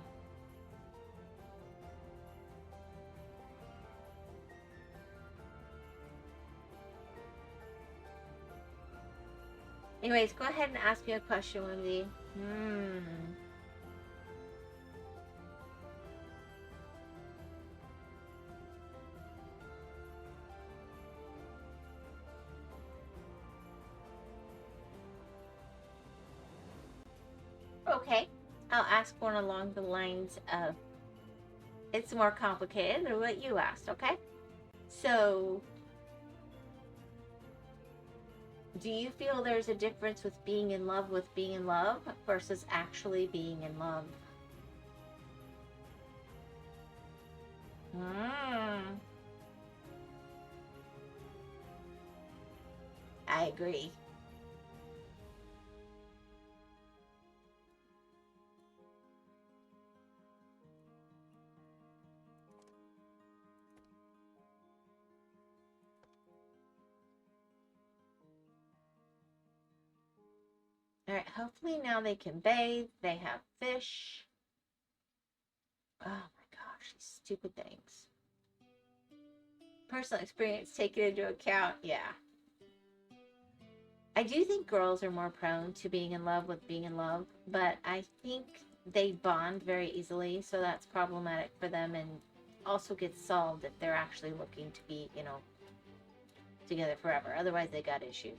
Anyways, go ahead and ask me a question, Whimsy. Okay, I'll ask one along the lines of, it's more complicated than what you asked, okay? So, Do you feel there's a difference with being in love versus actually being in love? I agree. All right, hopefully now they can bathe. They have fish. Oh my gosh, these stupid things. Personal experience taken into account, yeah. I do think girls are more prone to being in love with being in love, but I think they bond very easily, so that's problematic for them and also gets solved if they're actually looking to be, together forever. Otherwise, they got issues.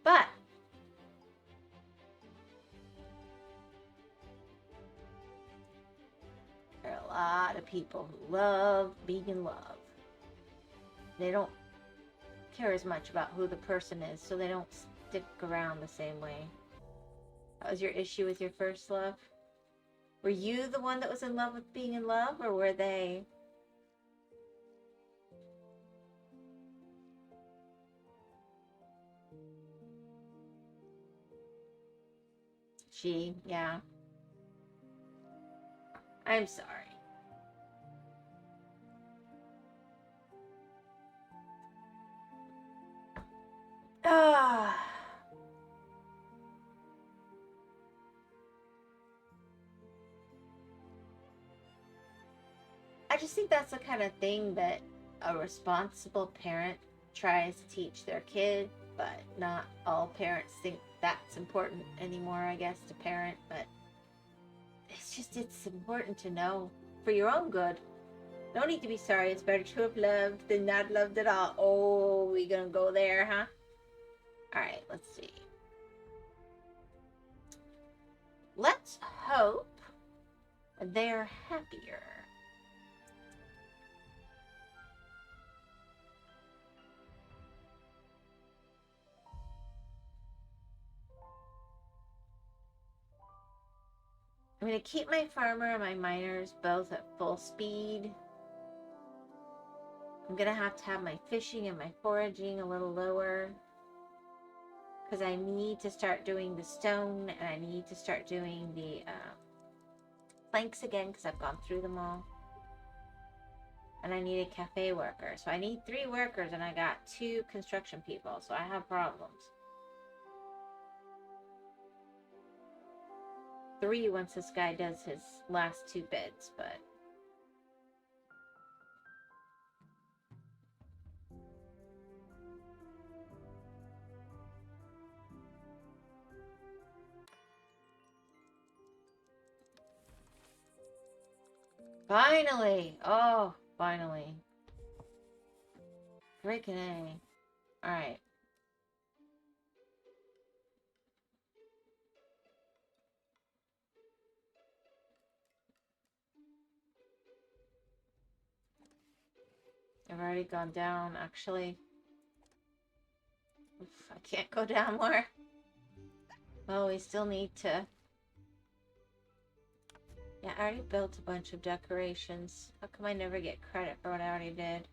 But there are a lot of people who love being in love. They don't care as much about who the person is, so they don't stick around the same way. That was your issue with your first love? Were you the one that was in love with being in love, or were they? She, yeah. I'm sorry. Ah. I just think that's the kind of thing that a responsible parent tries to teach their kid, but not all parents think that's important anymore, I guess, to parent. But it's important to know for your own good. No need to be sorry. It's better to have loved than not loved at all. Oh, we gonna go there, huh? All right, let's see. Let's hope they're happier. I'm going to keep my farmer and my miners both at full speed. I'm going to have my fishing and my foraging a little lower, because I need to start doing the stone and I need to start doing the planks again, because I've gone through them all. And I need a cafe worker. So I need 3 workers and I got 2 construction people. So I have problems. 3 once this guy does his last 2 beds, but finally! Oh, finally. Freaking A. Alright. I've already gone down, actually. Oof, I can't go down more. Oh, we still need to... Yeah, I already built a bunch of decorations. How come I never get credit for what I already did?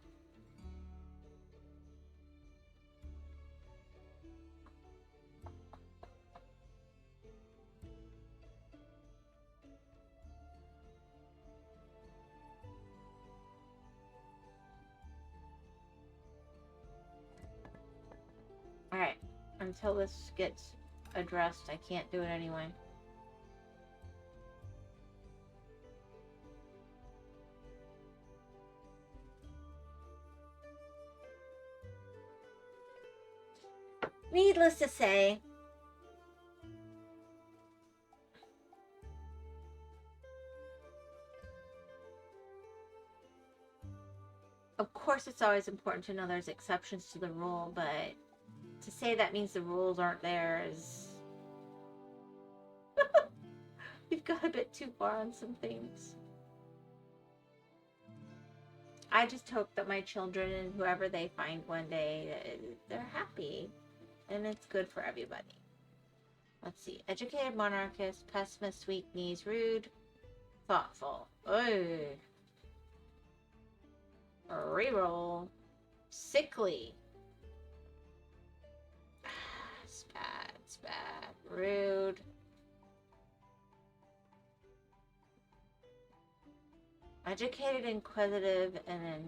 Alright, until this gets addressed, I can't do it anyway. Needless to say, of course it's always important to know there's exceptions to the rule, but to say that means the rules aren't there is... We've got a bit too far on some things. I just hope that my children and whoever they find one day, they're happy. and it's good for everybody. Let's see. Educated, monarchist, pessimist, weak knees, rude, thoughtful. Oh. Reroll. Sickly. It's bad. It's bad. Rude. Educated, inquisitive, and then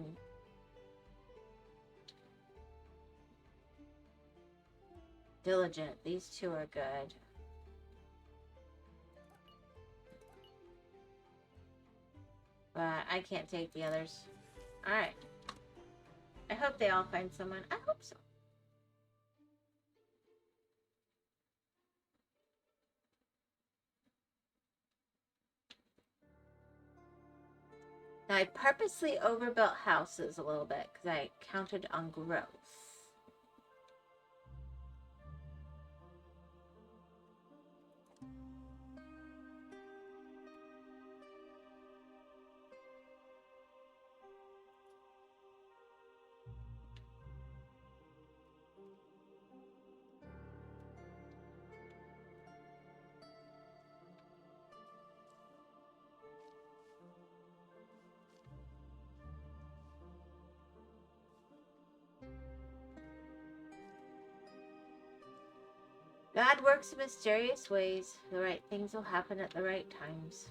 diligent. These two are good. But I can't take the others. Alright. I hope they all find someone. I hope so. Now, I purposely overbuilt houses a little bit because I counted on growth. God works in mysterious ways. The right things will happen at the right times.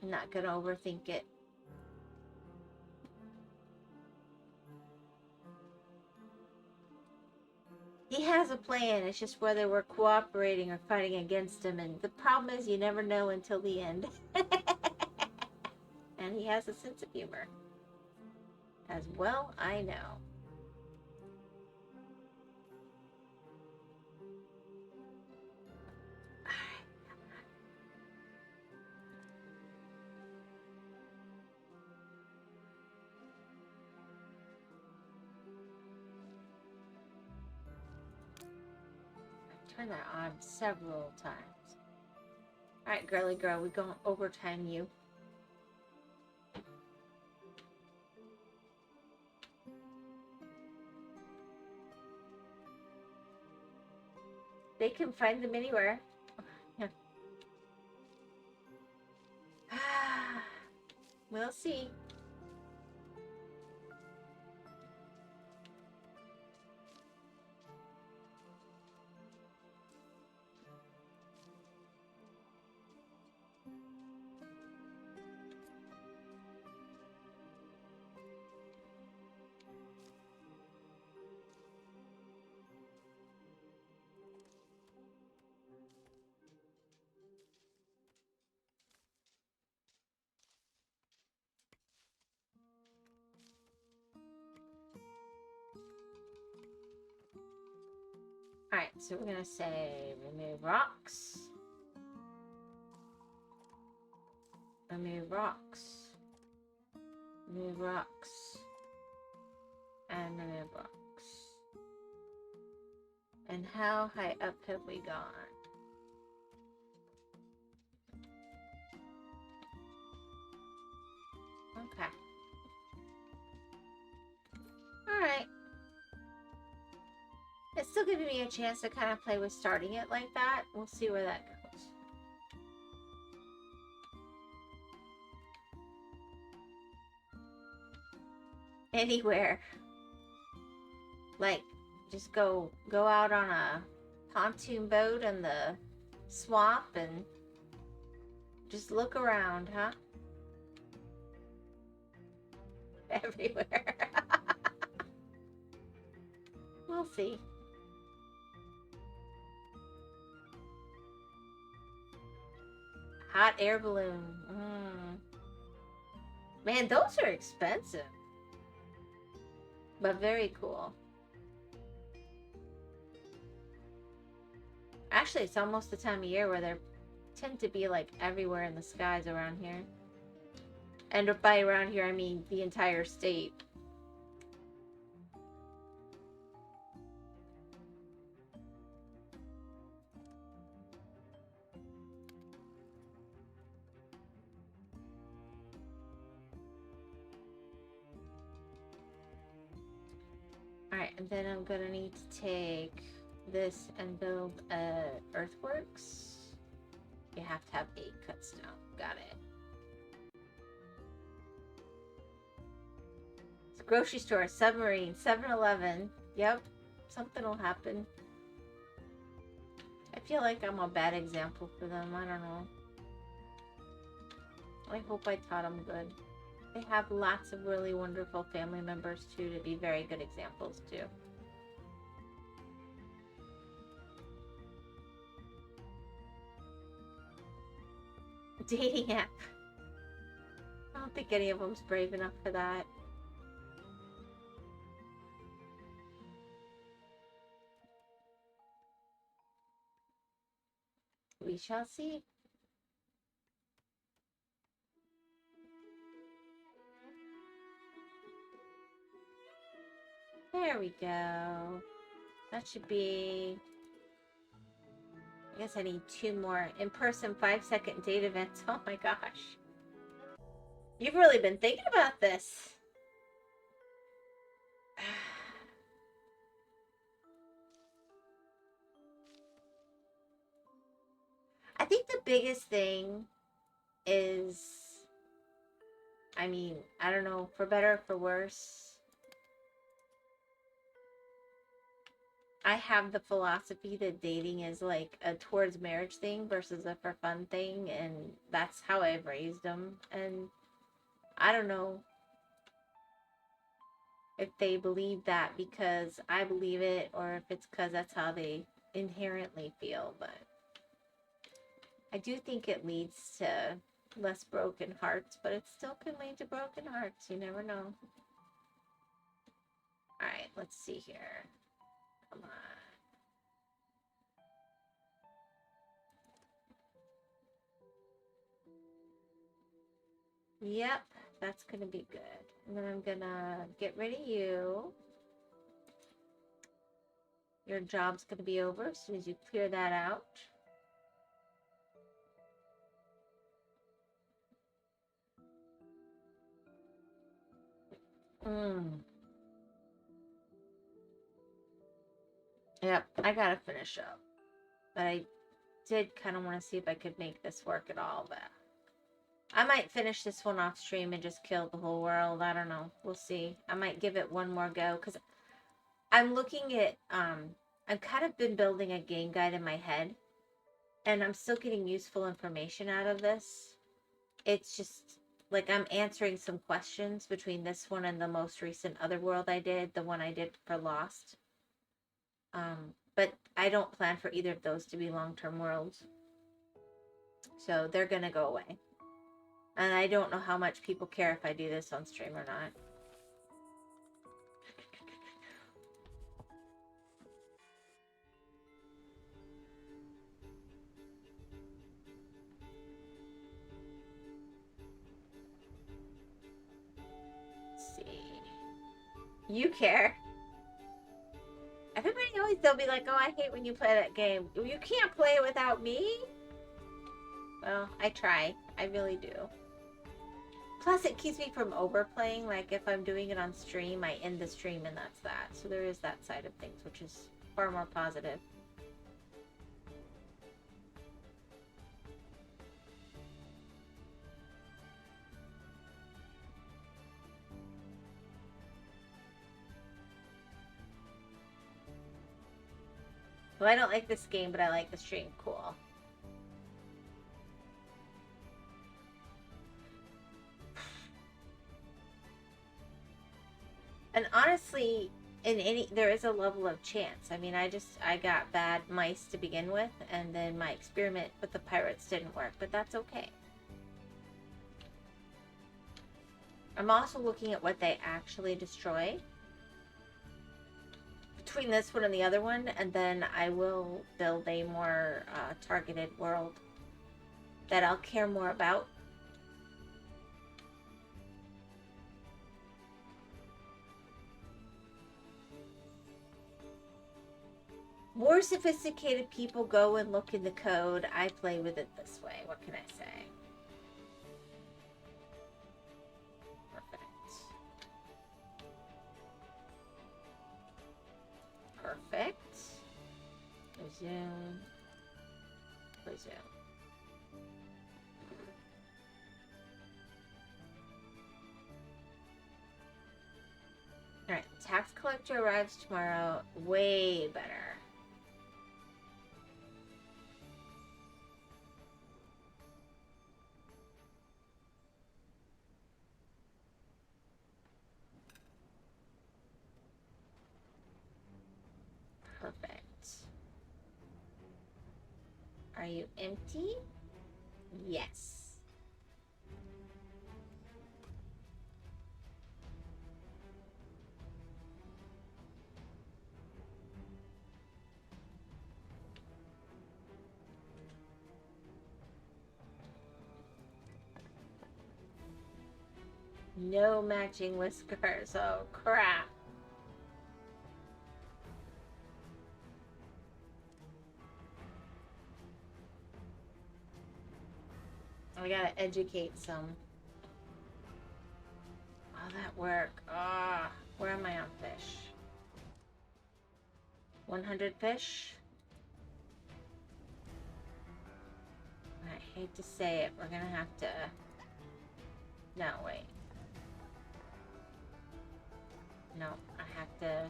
I'm not going to overthink it. He has a plan. It's just whether we're cooperating or fighting against him. And the problem is you never know until the end. And he has a sense of humor. As well, I know. Turn that on several times. Alright, girly girl, we're going to overtime you. They can find them anywhere. Yeah. We'll see. Alright, so we're going to say remove rocks. Remove rocks. Remove rocks. And remove rocks. And how high up have we gone? Okay. Alright. It's still giving me a chance to kind of play with starting it like that. We'll see where that goes. Anywhere. Like, just go out on a pontoon boat in the swamp and just look around, huh? Everywhere. We'll see. Hot air balloon. Man, those are expensive. But very cool. Actually, it's almost the time of year where they tend to be like everywhere in the skies around here. And by around here, I mean the entire state. Alright, I'm then I'm gonna need to take this and build earthworks. You have to have 8 cuts down. Got it. It's a grocery store, submarine, 7-Eleven. Yep, something will happen. I feel like I'm a bad example for them. I don't know. I hope I taught them good. They have lots of really wonderful family members too to be very good examples too. Dating app. I don't think any of them's brave enough for that. We shall see. There we go. That should be... I guess I need 2 more in-person 5-second date events. Oh my gosh. You've really been thinking about this. I think the biggest thing is, I mean, I don't know, for better or for worse, I have the philosophy that dating is like a towards marriage thing versus a for fun thing, and that's how I've raised them. And I don't know if they believe that because I believe it, or if it's because that's how they inherently feel, but I do think it leads to less broken hearts, but it still can lead to broken hearts. You never know. Alright, let's see here. Come on. Yep, that's gonna be good. And then I'm gonna get rid of you. Your job's gonna be over as soon as you clear that out. Yep, I gotta finish up. But I did kind of want to see if I could make this work at all, but I might finish this one off stream and just kill the whole world. I don't know. We'll see. I might give it one more go because I'm looking at, I've kind of been building a game guide in my head and I'm still getting useful information out of this. It's just like I'm answering some questions between this one and the most recent Otherworld I did, the one I did for Lost. But I don't plan for either of those to be long-term worlds. So they're gonna go away. And I don't know how much people care if I do this on stream or not. Let's see. You care. Everybody always, they'll be like, oh, I hate when you play that game. You can't play it without me? Well, I try. I really do. Plus, it keeps me from overplaying. Like, if I'm doing it on stream, I end the stream and that's that. So there is that side of things, which is far more positive. Well, I don't like this game, but I like the stream. Cool. And honestly, there is a level of chance. I mean, I got bad mice to begin with, and then my experiment with the pirates didn't work, but that's okay. I'm also looking at what they actually destroy between this one and the other one, and then I will build a more targeted world that I'll care more about. More sophisticated people go and look in the code. I play with it this way. What can I say? Perfect. Perfect. Resume. Resume. Alright, tax collector arrives tomorrow. Way better. Perfect. Are you empty? Yes. No matching whiskers. Oh, crap. I gotta educate some. All that work. Ah, where am I on fish? 100 fish? I hate to say it, we're gonna have to... No, wait. No, I have to...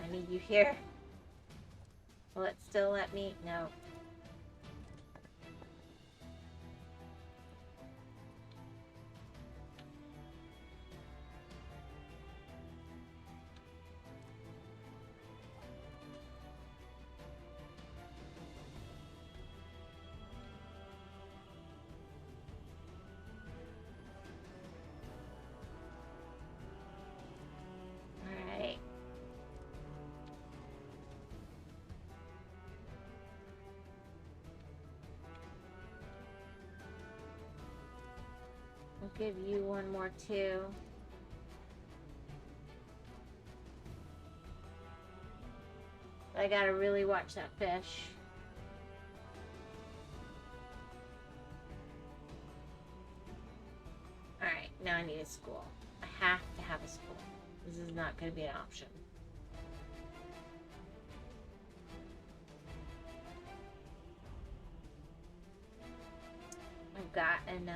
I need you here. Will it still let me? No. Alright. I'll give you one more too. I gotta really watch that fish. Alright, now I need a school. I have to have a school. This is not gonna be an option. I've got an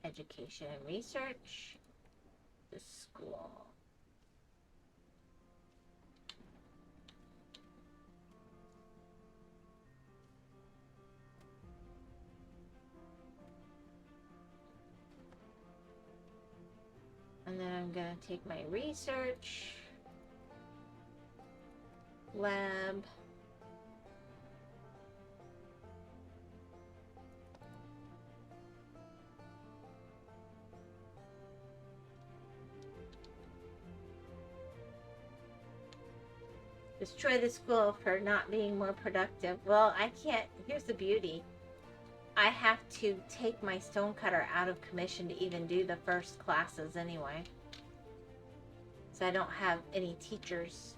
education and research. The school. And then I'm gonna take my research lab. Destroy the school for not being more productive. Well, I can't. Here's the beauty. I have to take my stonecutter out of commission to even do the first classes anyway. So I don't have any teachers.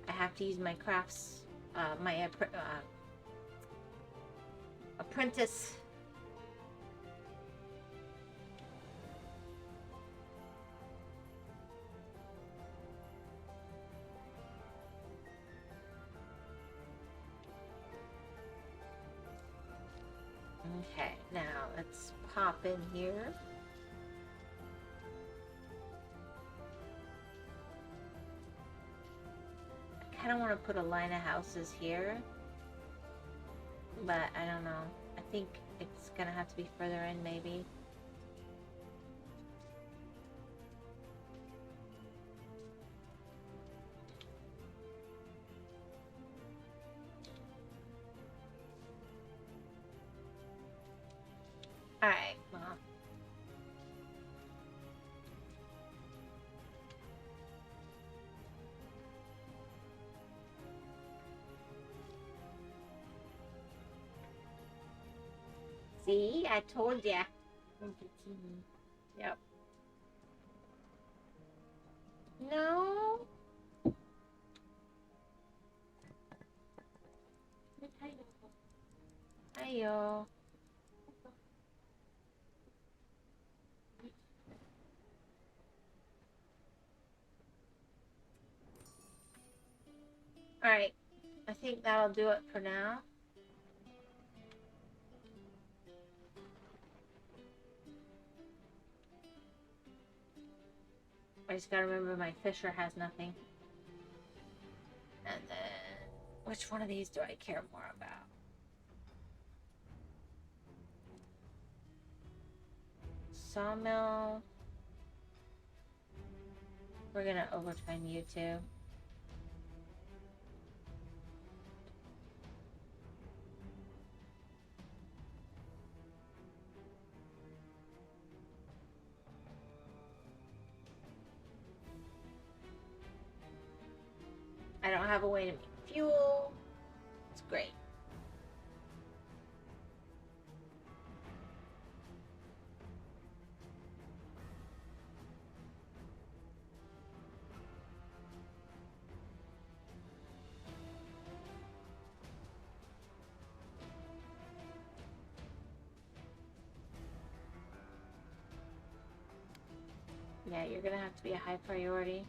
I have to use my crafts, my apprentice. Okay, now let's pop in here. I kind of want to put a line of houses here, but I don't know. I think it's gonna have to be further in, maybe. Alright, well. See, I told ya. Yep. No. Ayo. Alright, I think that'll do it for now. I just gotta remember my Fisher has nothing. And then, which one of these do I care more about? Sawmill. We're gonna overtime you too. I don't have a way to make fuel. It's great. Yeah, you're gonna have to be a high priority.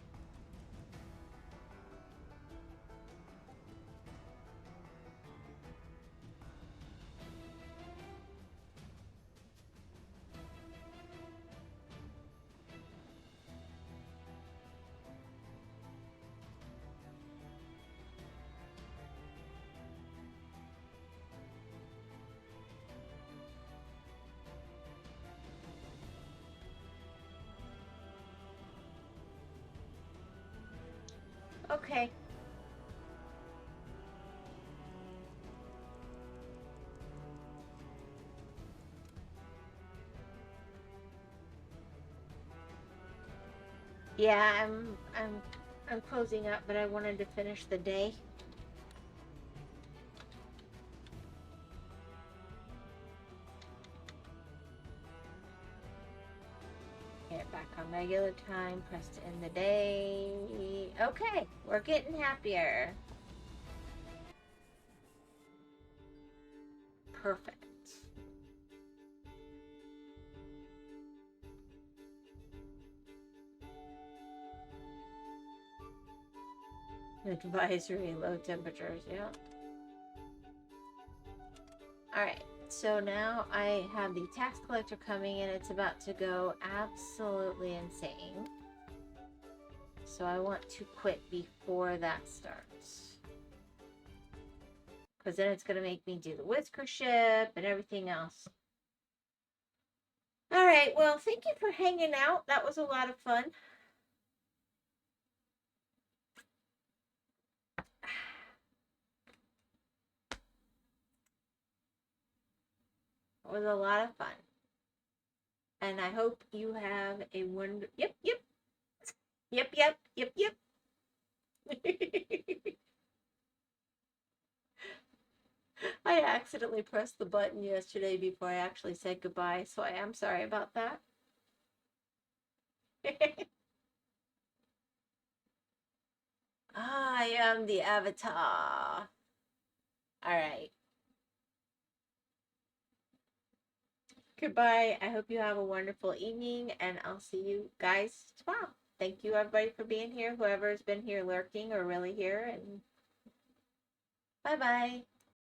Okay. Yeah, I'm closing up, but I wanted to finish the day. Get back on regular time, press to end the day. Okay, we're getting happier. Perfect. Advisory, low temperatures, yeah. Alright, so now I have the tax collector coming and it's about to go absolutely insane. So I want to quit before that starts. Because then it's going to make me do the whisker ship and everything else. Alright, well, thank you for hanging out. That was a lot of fun. It was a lot of fun. And I hope you have a wonderful... Yep. I accidentally pressed the button yesterday before I actually said goodbye, so I am sorry about that. I am the avatar. Alright. Goodbye. I hope you have a wonderful evening, and I'll see you guys tomorrow. Thank you, everybody, for being here, whoever's been here lurking or really here, and bye-bye.